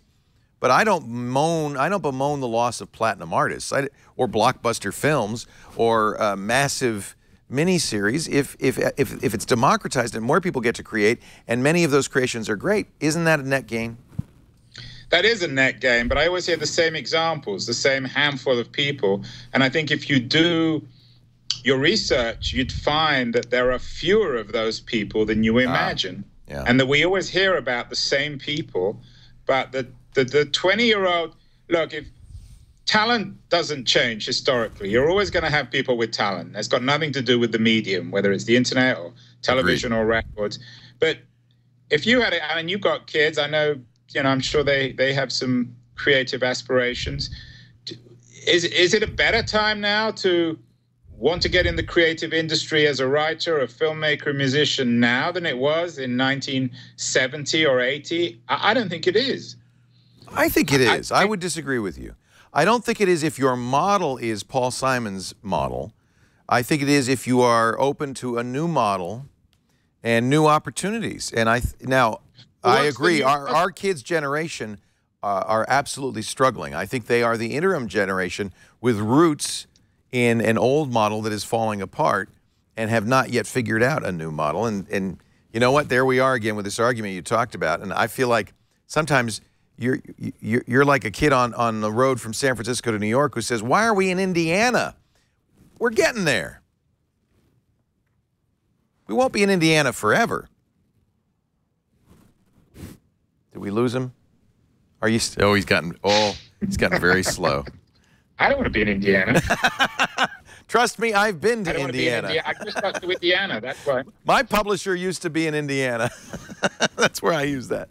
but I don't bemoan the loss of platinum artists or blockbuster films or massive miniseries. If it's democratized and more people get to create, and many of those creations are great, isn't that a net gain? That is a net gain, but I always hear the same examples, the same handful of people. And I think if you do your research, you'd find that there are fewer of those people than you imagine. Yeah. And that we always hear about the same people. But the 20-year-old, look, if talent doesn't change historically, you're always going to have people with talent. It's got nothing to do with the medium, whether it's the internet or television or records. But if you had it, I mean, you've got kids, I know, you know, I'm sure they have some creative aspirations. Is it a better time now to want to get in the creative industry as a writer, a filmmaker, a musician now than it was in 1970 or 80? I don't think it is. I think it is. I would disagree with you. I don't think it is if your model is Paul Simon's model. I think it is if you are open to a new model and new opportunities. And I agree. Our kids' generation are absolutely struggling. I think they are the interim generation with roots in an old model that is falling apart and have not yet figured out a new model. And you know what? There we are again with this argument you talked about. And I feel like sometimes you're like a kid on the road from San Francisco to New York who says, "Why are we in Indiana?" We're getting there. We won't be in Indiana forever. Did we lose him? Are you? Oh, he's gotten very slow. I don't want to be in Indiana. Trust me, I've been to I don't Indiana. Want to be in Indiana. I just got to Indiana. That's why. My publisher used to be in Indiana. That's where I use that.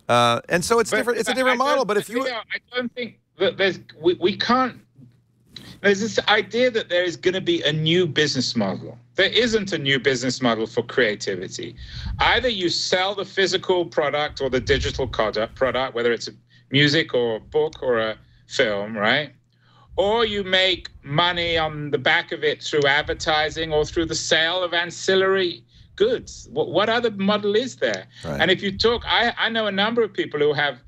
And so it's different. It's a different model. But if you, I don't think that we can't. There's this idea that there is going to be a new business model. There isn't a new business model for creativity. Either you sell the physical product or the digital product, whether it's a music or a book or a film, right? Or you make money on the back of it through advertising or through the sale of ancillary goods. What other model is there? Right. And if you talk, I know a number of people who have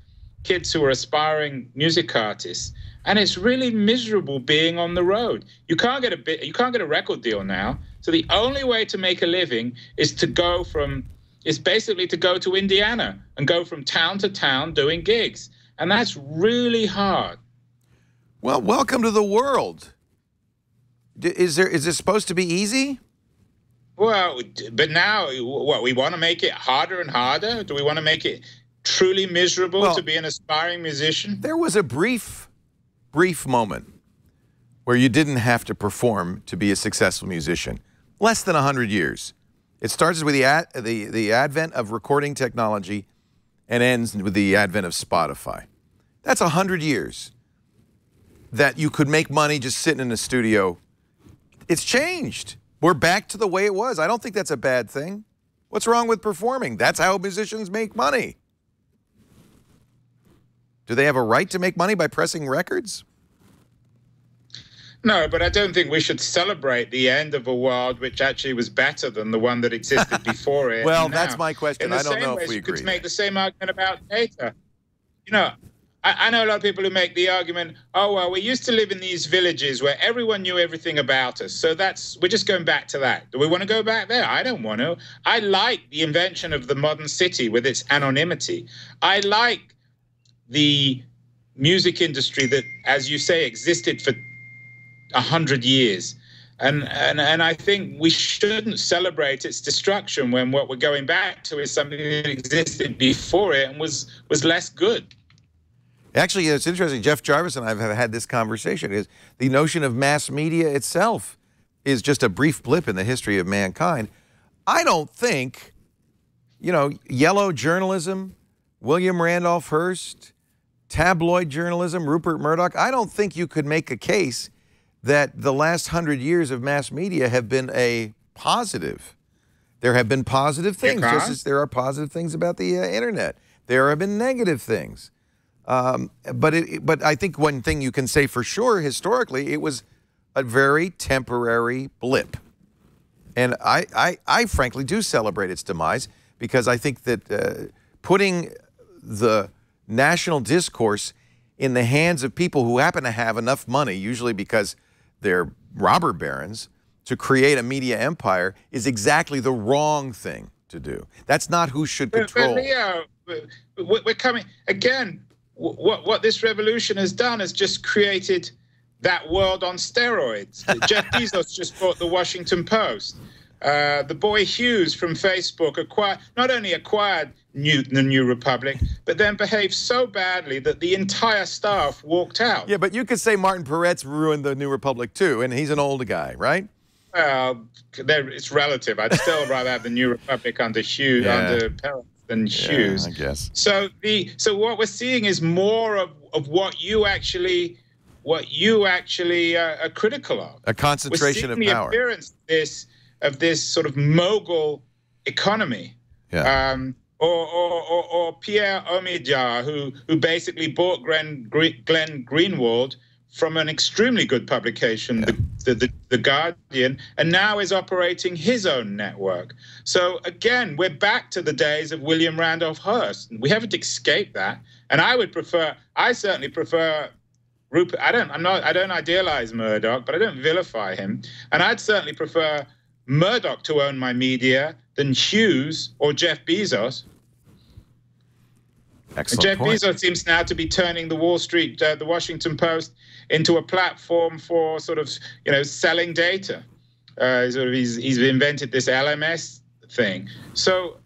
kids who are aspiring music artists, and it's really miserable being on the road. You can't get a record deal now. So the only way to make a living is basically to go to Indiana and go from town to town doing gigs. And that's really hard. Well, welcome to the world. Is this supposed to be easy? Well, but now, what, we want to make it harder and harder? Do we want to make it truly miserable to be an aspiring musician? There was a brief moment where you didn't have to perform to be a successful musician. Less than 100 years. It starts with the advent of recording technology and ends with the advent of Spotify. That's 100 years that you could make money just sitting in a studio. It's changed. We're back to the way it was. I don't think that's a bad thing. What's wrong with performing? That's how musicians make money. Do they have a right to make money by pressing records? No, but I don't think we should celebrate the end of a world which actually was better than the one that existed before it. Well, that's my question. I don't know if we you agree. could make the same argument about data. You know, I know a lot of people who make the argument, oh, well, we used to live in these villages where everyone knew everything about us. So we're just going back to that. Do we want to go back there? I don't want to. I like the invention of the modern city with its anonymity. I like the music industry that, as you say, existed for 100 years. And I think we shouldn't celebrate its destruction when what we're going back to is something that existed before it and was less good. Actually, it's interesting. Jeff Jarvis and I have had this conversation. Is the notion of mass media itself is just a brief blip in the history of mankind. I don't think, you know, yellow journalism, William Randolph Hearst, tabloid journalism, Rupert Murdoch, I don't think you could make a case that the last 100 years of mass media have been a positive. There have been positive things, just as there are positive things about the internet. There have been negative things. But I think one thing you can say for sure, historically, it was a very temporary blip. And I frankly do celebrate its demise because I think that putting the national discourse in the hands of people who happen to have enough money, usually because they're robber barons, to create a media empire is exactly the wrong thing to do. That's not who should control. But Leo, we're coming, again, what this revolution has done is just created that world on steroids. Jeff Bezos just bought the Washington Post. The boy Hughes from Facebook not only acquired the New Republic, but then behaved so badly that the entire staff walked out. Yeah, but you could say Martin Peretz ruined the New Republic too, and he's an older guy, right? Well, it's relative. I'd still rather have the New Republic under Hughes, under Peretz than Hughes. I guess. So what we're seeing is more of what you actually are critical of. A concentration of power. We're seeing the appearance of this sort of mogul economy. Yeah. Or Pierre Omidyar, who basically bought Glenn Greenwald from an extremely good publication, the Guardian, and now is operating his own network. So again, we're back to the days of William Randolph Hearst. We haven't escaped that. And I certainly prefer Rupert. I don't idealize Murdoch, but I don't vilify him. And I'd certainly prefer Murdoch to own my media than Hughes or Jeff Bezos. Excellent Jeff point. Bezos seems now to be turning the the Washington Post into a platform for sort of, selling data. He's invented this LMS thing. So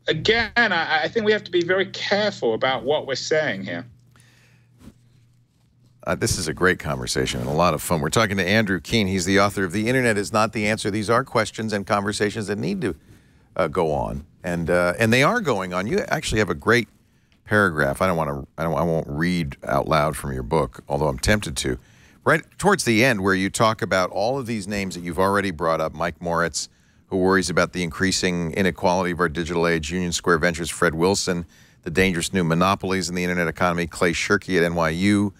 again, I think we have to be very careful about what we're saying here. This is a great conversation and a lot of fun. We're talking to Andrew Keen. He's the author of The Internet is Not the Answer. These are questions and conversations that need to go on, and they are going on. You actually have a great paragraph. I won't read out loud from your book, although I'm tempted to. Right towards the end, where you talk about all of these names that you've already brought up: Mike Moritz, who worries about the increasing inequality of our digital age; Union Square Ventures' Fred Wilson; the dangerous new monopolies in the internet economy; Clay Shirky at NYU;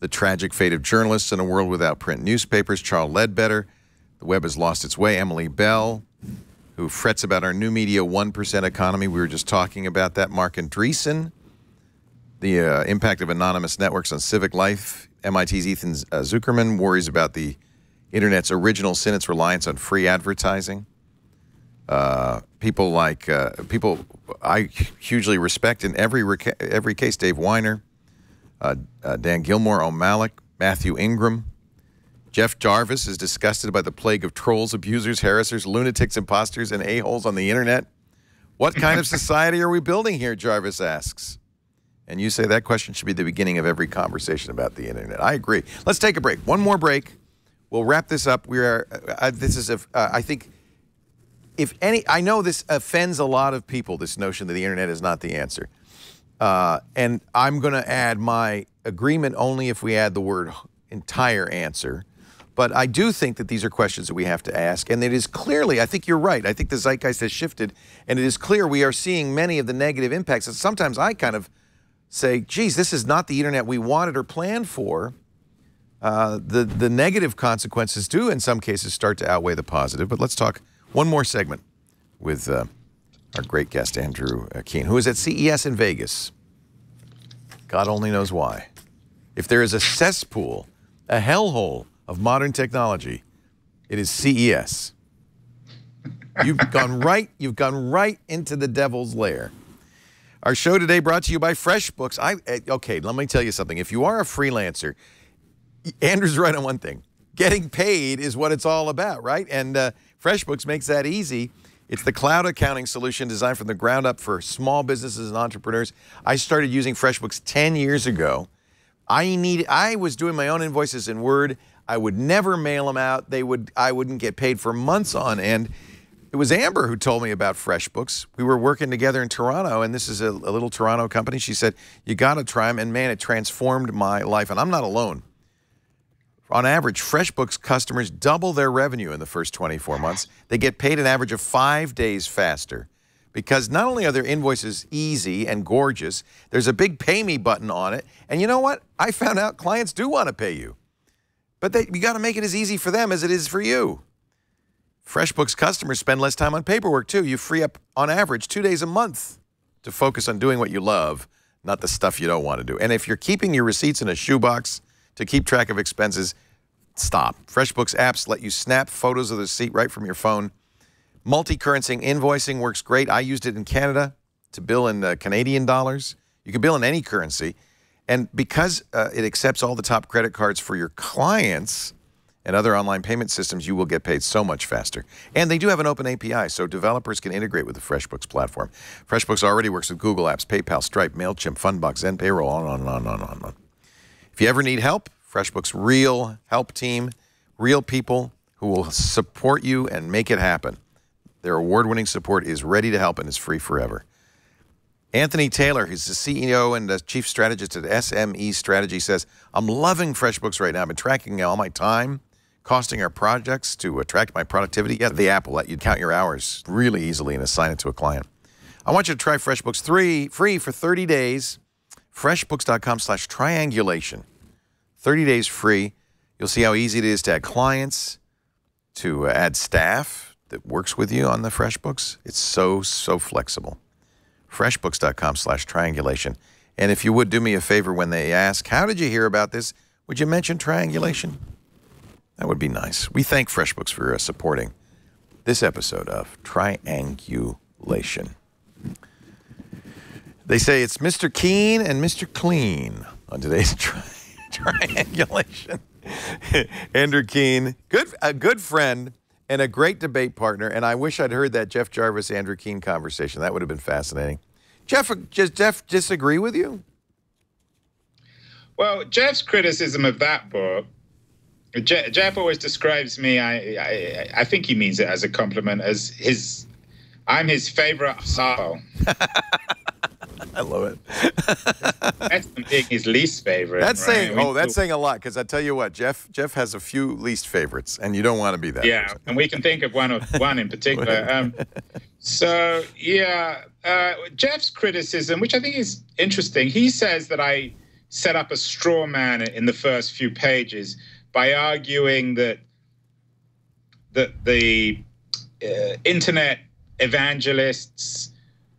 the tragic fate of journalists in a world without print newspapers; Charles Ledbetter; the web has lost its way; Emily Bell, who frets about our new media 1% economy. We were just talking about that; Mark Andreessen; the impact of anonymous networks on civic life; MIT's Ethan Zuckerman worries about the internet's original sin, its reliance on free advertising. People I hugely respect in every case: Dave Weiner, Dan Gilmore, O'Malley, Matthew Ingram. Jeff Jarvis is disgusted by the plague of trolls, abusers, harassers, lunatics, imposters, and a-holes on the internet. What kind of society are we building here, Jarvis asks. And you say that question should be the beginning of every conversation about the internet. I agree. Let's take a break. One more break. We'll wrap this up. I think, if any, I know this offends a lot of people, this notion that the internet is not the answer. And I'm going to add my agreement only if we add the word entire answer. But I do think that these are questions that we have to ask. And it is clearly, I think you're right. I think the zeitgeist has shifted. And it is clear we are seeing many of the negative impacts. And sometimes I kind of say, geez, this is not the internet we wanted or planned for. The negative consequences do, in some cases, start to outweigh the positive. But let's talk one more segment with our great guest, Andrew Keen, who is at CES in Vegas. God only knows why. If there is a cesspool, a hellhole of modern technology, it is CES. You've gone right into the devil's lair. Our show today brought to you by FreshBooks. Okay, let me tell you something. If you are a freelancer, Andrew's right on one thing. Getting paid is what it's all about, right? And FreshBooks makes that easy. It's the cloud accounting solution designed from the ground up for small businesses and entrepreneurs. I started using FreshBooks 10 years ago. I was doing my own invoices in Word. I would never mail them out. I wouldn't get paid for months on end. It was Amber who told me about FreshBooks. We were working together in Toronto, and this is a little Toronto company. She said, you got to try them, and man, it transformed my life, and I'm not alone. On average, FreshBooks customers double their revenue in the first 24 months. They get paid an average of 5 days faster because not only are their invoices easy and gorgeous, there's a big pay me button on it. And you know what? I found out clients do want to pay you. But you got to make it as easy for them as it is for you. FreshBooks customers spend less time on paperwork, too. You free up, on average, 2 days a month to focus on doing what you love, not the stuff you don't want to do. And if you're keeping your receipts in a shoebox to keep track of expenses, stop. FreshBooks apps let you snap photos of the receipt right from your phone. Multi-currency invoicing works great. I used it in Canada to bill in Canadian dollars. You can bill in any currency. And because it accepts all the top credit cards for your clients and other online payment systems, you will get paid so much faster. And they do have an open API, so developers can integrate with the FreshBooks platform. FreshBooks already works with Google Apps, PayPal, Stripe, MailChimp, Fundbox, and Payroll, on and on. If you ever need help, FreshBooks' real help team, real people who will support you and make it happen. Their award-winning support is ready to help and is free forever. Anthony Taylor, who's the CEO and the chief strategist at SME Strategy, says, I'm loving FreshBooks right now. I've been tracking all my time, costing our projects to track my productivity. Yeah, the app will let you count your hours really easily and assign it to a client. I want you to try FreshBooks free for 30 days. FreshBooks.com/triangulation. 30 days free. You'll see how easy it is to add clients, to add staff that works with you on the FreshBooks. It's so flexible. FreshBooks.com/triangulation. And if you would do me a favor when they ask, how did you hear about this? Would you mention triangulation? That would be nice. We thank FreshBooks for supporting this episode of Triangulation. They say it's Mr. Keen and Mr. Clean on today's Triangulation. Andrew Keen, a good friend and a great debate partner, and I wish I'd heard that Jeff Jarvis-Andrew Keen conversation. That would have been fascinating. Jeff disagree with you? Well, Jeff's criticism of that book, Jeff always describes me, I think he means it as a compliment, as I'm his favorite asshole. I love it. That's being his least favorite. That's right? that's saying a lot, because I tell you what, Jeff has a few least favorites, and you don't want to be that person. And we can think of one in particular. Jeff's criticism, which I think is interesting, he says that I set up a straw man in the first few pages by arguing that the internet evangelists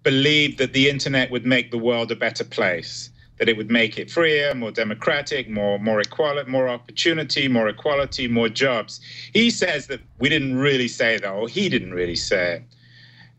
believed that the internet would make the world a better place, that it would make it freer, more democratic, more equality, more opportunity, more equality, more jobs. He says that we didn't really say that, or he didn't really say it.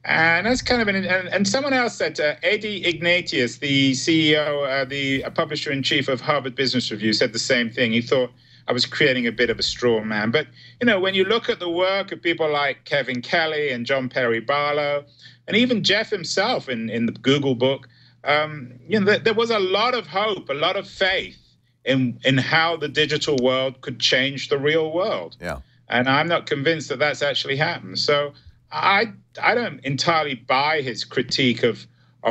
And that's kind of and someone else said, Eddie Ignatius, the CEO, the publisher-in-chief of Harvard Business Review, said the same thing. He thought I was creating a bit of a straw man. But, when you look at the work of people like Kevin Kelly and John Perry Barlow, and even Jeff himself in the Google book, there was a lot of hope, a lot of faith in how the digital world could change the real world. Yeah. And I'm not convinced that that's actually happened. So I don't entirely buy his critique of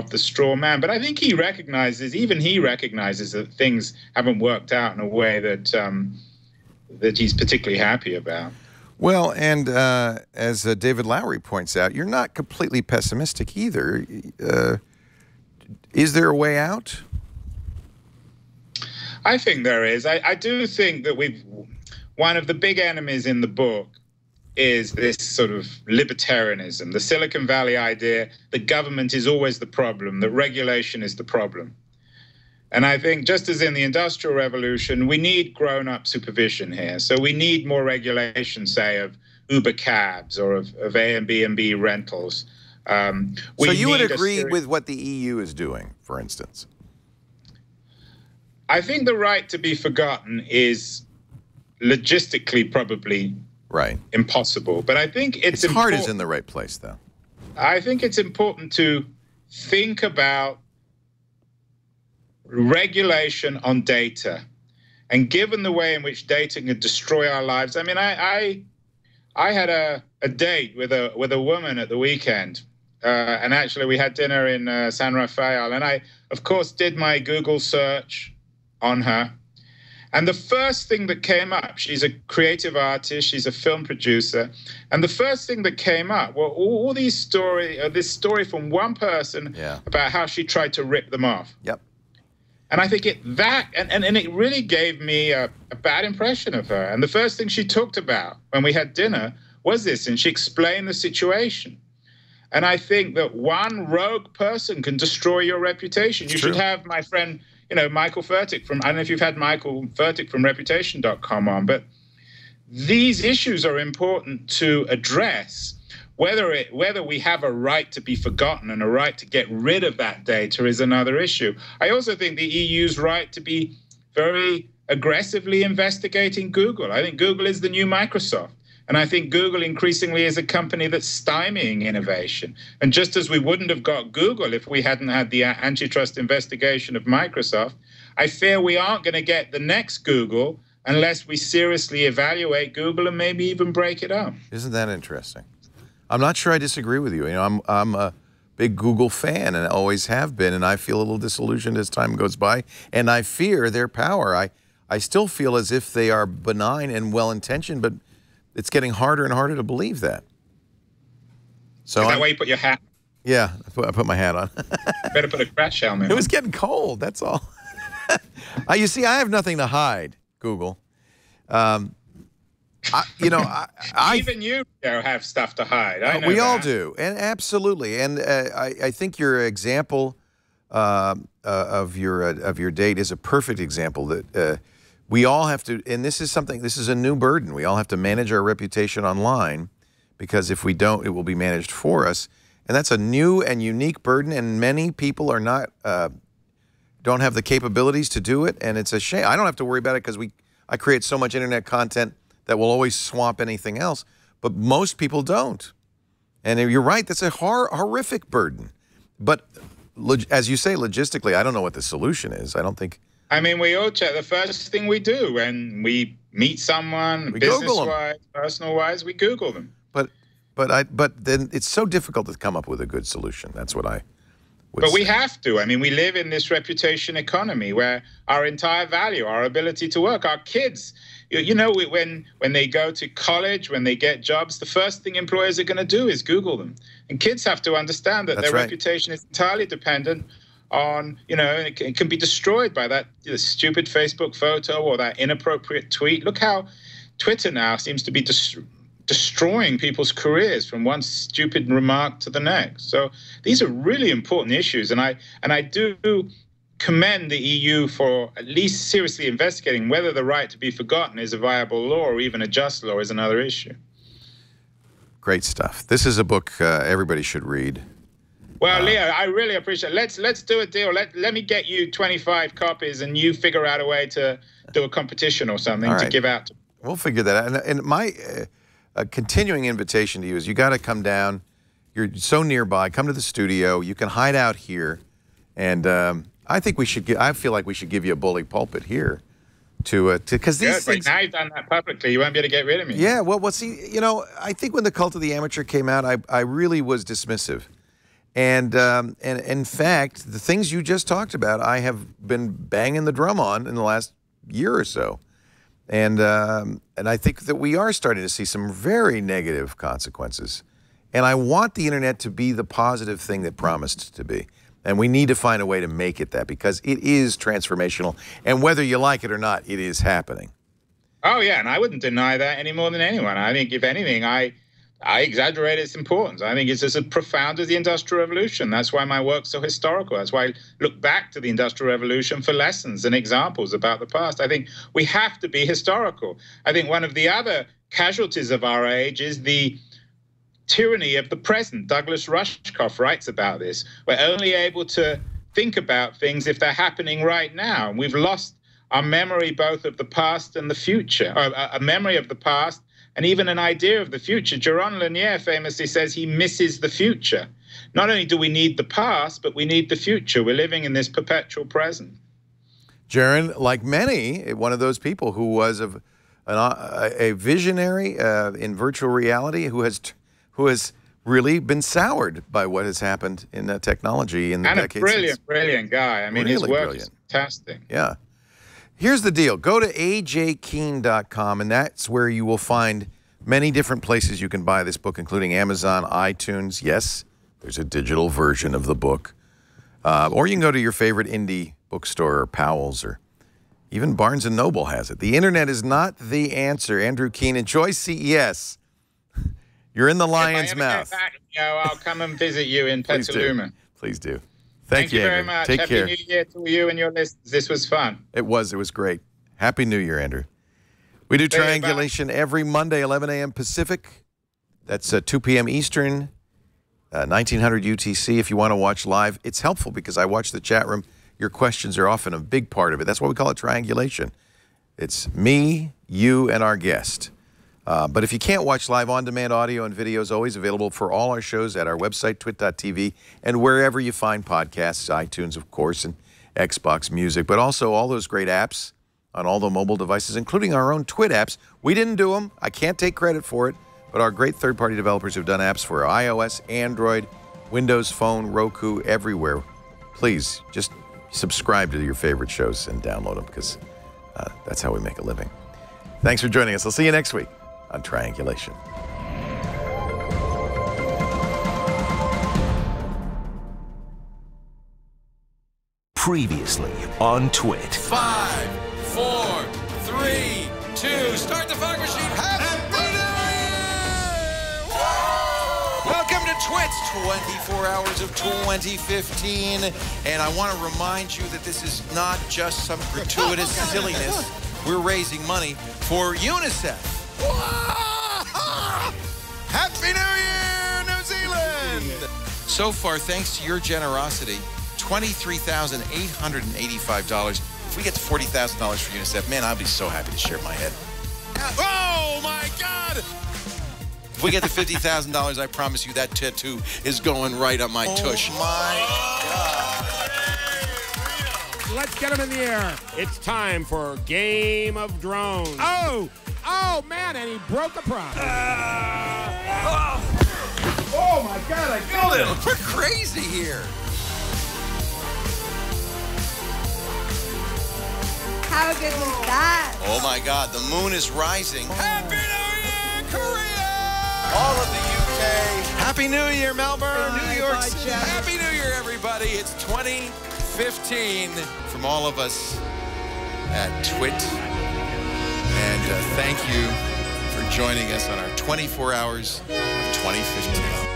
the straw man, but I think he recognizes that things haven't worked out in a way that that he's particularly happy about. Well, and as David Lowery points out, you're not completely pessimistic either. Is there a way out? I think there is. I do think that one of the big enemies in the book is this sort of libertarianism, the Silicon Valley idea that government is always the problem, that regulation is the problem. And I think just as in the Industrial Revolution, we need grown-up supervision here. So we need more regulation, say, of Uber cabs or of Airbnb rentals. So you would agree with what the EU is doing, for instance? I think the right to be forgotten is logistically probably impossible. But I think its heart is in the right place, though. I think it's important to think about regulation on data. And given the way in which data can destroy our lives, I mean, I had a date with a woman at the weekend. And actually, we had dinner in San Rafael. And I, of course, did my Google search on her. And the first thing that came up, she's a creative artist, she's a film producer. And the first thing that came up were all these this story from one person about how she tried to rip them off. Yep. And I think it really gave me a bad impression of her. And the first thing she talked about when we had dinner was this, and she explained the situation. And I think that one rogue person can destroy your reputation. You should have my friend, Michael Furtick I don't know if you've had Michael Furtick from Reputation.com on, but these issues are important to address. Whether we have a right to be forgotten and a right to get rid of that data is another issue. I also think the EU's right to be very aggressively investigating Google. I think Google is the new Microsoft. And I think Google increasingly is a company that's stymieing innovation. And just as we wouldn't have got Google if we hadn't had the antitrust investigation of Microsoft, I fear we aren't going to get the next Google unless we seriously evaluate Google and maybe even break it up. Isn't that interesting? I'm not sure I disagree with you. I'm a big Google fan and always have been, and I feel a little disillusioned as time goes by, and I fear their power. I still feel as if they are benign and well-intentioned, but it's getting harder and harder to believe that. So is that why you put your hat? Yeah, I put my hat on. Better put a crash helmet on. It was getting cold, that's all. You see, I have nothing to hide, Google. Even you have stuff to hide. I know we all do, and absolutely. And I think your example of your date is a perfect example that we all have to. And this is a new burden. We all have to manage our reputation online, because if we don't, it will be managed for us. And that's a new and unique burden. And many people are not don't have the capabilities to do it, and it's a shame. I don't have to worry about it because I create so much internet content that will always swamp anything else, but most people don't. And you're right, that's a horrific burden. But as you say, logistically, I don't know what the solution is. I don't think. I mean, we all check. The first thing we do when we meet someone, business-wise, personal-wise, we Google them. But then it's so difficult to come up with a good solution. That's what I would say. But we have to. I mean, we live in this reputation economy where our entire value, our ability to work, our kids, when they go to college, when they get jobs, the first thing employers are going to do is Google them. And kids have to understand that their reputation is entirely dependent on, it can be destroyed by that stupid Facebook photo or that inappropriate tweet. Look how Twitter now seems to be destroying people's careers from one stupid remark to the next. So these are really important issues, and I do commend the EU for at least seriously investigating whether the right to be forgotten is a viable law or even a just law is another issue. Great stuff. This is a book everybody should read. Well, Leo, I really appreciate it. Let's do a deal. Let me get you 25 copies, and you figure out a way to do a competition or something to give out. We'll figure that out. And my continuing invitation to you is you got to come down. You're so nearby. Come to the studio. You can hide out here, and I think we should. I feel like we should give you a bully pulpit here, because these things. Now you've done that publicly. You won't be able to get rid of me. Yeah. Well, see, I think when The Cult of the Amateur came out, I really was dismissive, and in fact, the things you just talked about, I have been banging the drum on in the last year or so, And I think that we are starting to see some very negative consequences. And I want the internet to be the positive thing that promised to be. And we need to find a way to make it that, because it is transformational. And whether you like it or not, it is happening. Oh, yeah, and I wouldn't deny that any more than anyone. I think, if anything, I exaggerate its importance. I think it's as profound as the Industrial Revolution. That's why my work's so historical. That's why I look back to the Industrial Revolution for lessons and examples about the past. I think we have to be historical. I think one of the other casualties of our age is the tyranny of the present. Douglas Rushkoff writes about this. We're only able to think about things if they're happening right now. And we've lost our memory both of the past and the future, or a memory of the past and even an idea of the future. Jaron Lanier famously says he misses the future. Not only do we need the past, but we need the future. We're living in this perpetual present. Jaron, like many, one of those people who was a visionary in virtual reality, who has really been soured by what has happened in technology in the decades. And a brilliant guy. I mean, really his work brilliant. is fantastic. Yeah. Here's the deal. Go to ajkeen.com, and that's where you will find many different places you can buy this book, including Amazon, iTunes. Yes, there's a digital version of the book. Or you can go to your favorite indie bookstore, or Powell's, or even Barnes & Noble has it. The internet is not the answer. Andrew Keen, enjoy CES. You're in the lion's mouth. Back, I'll come and visit you in Petaluma. Please do. Thank you very Andrew. much. Take Happy care. New Year to you and your listeners. This was fun. It was great. Happy New Year, Andrew. We do Triangulation every Monday, 11 a.m. Pacific. That's 2 p.m. Eastern, 1900 UTC. If you want to watch live, it's helpful because I watch the chat room. Your questions are often a big part of it. That's why we call it Triangulation. It's me, you, and our guest. But if you can't watch live, on-demand audio and video is always available for all our shows at our website, twit.tv, and wherever you find podcasts, iTunes, of course, and Xbox Music, but also all those great apps on all the mobile devices, including our own Twit apps. We didn't do them. I can't take credit for it, but our great third-party developers have done apps for iOS, Android, Windows Phone, Roku, everywhere. Please, just subscribe to your favorite shows and download them, because that's how we make a living. Thanks for joining us. I'll see you next week on Triangulation. Previously on Twit. 5, 4, 3, 2, start the fog machine. Happy New Year! Welcome to Twit's 24 Hours of 2015. And I want to remind you that this is not just some gratuitous silliness. We're raising money for UNICEF. Happy New Year, New Zealand! So far, thanks to your generosity, $23,885. If we get to $40,000 for UNICEF, man, I'll be so happy to share my head. Oh, my God! If we get to $50,000, I promise you that tattoo is going right on my tush. My God. Let's get them in the air. It's time for Game of Drones. Oh, man, and he broke a prop. Oh, my God, I killed him. We're crazy here. How good was that? Oh, my God, the moon is rising. Happy New Year, Korea! All of the UK. Happy New Year, Melbourne, New York City. Happy New Year, everybody. It's 2015 from all of us at Twit. And thank you for joining us on our 24 hours of 2015.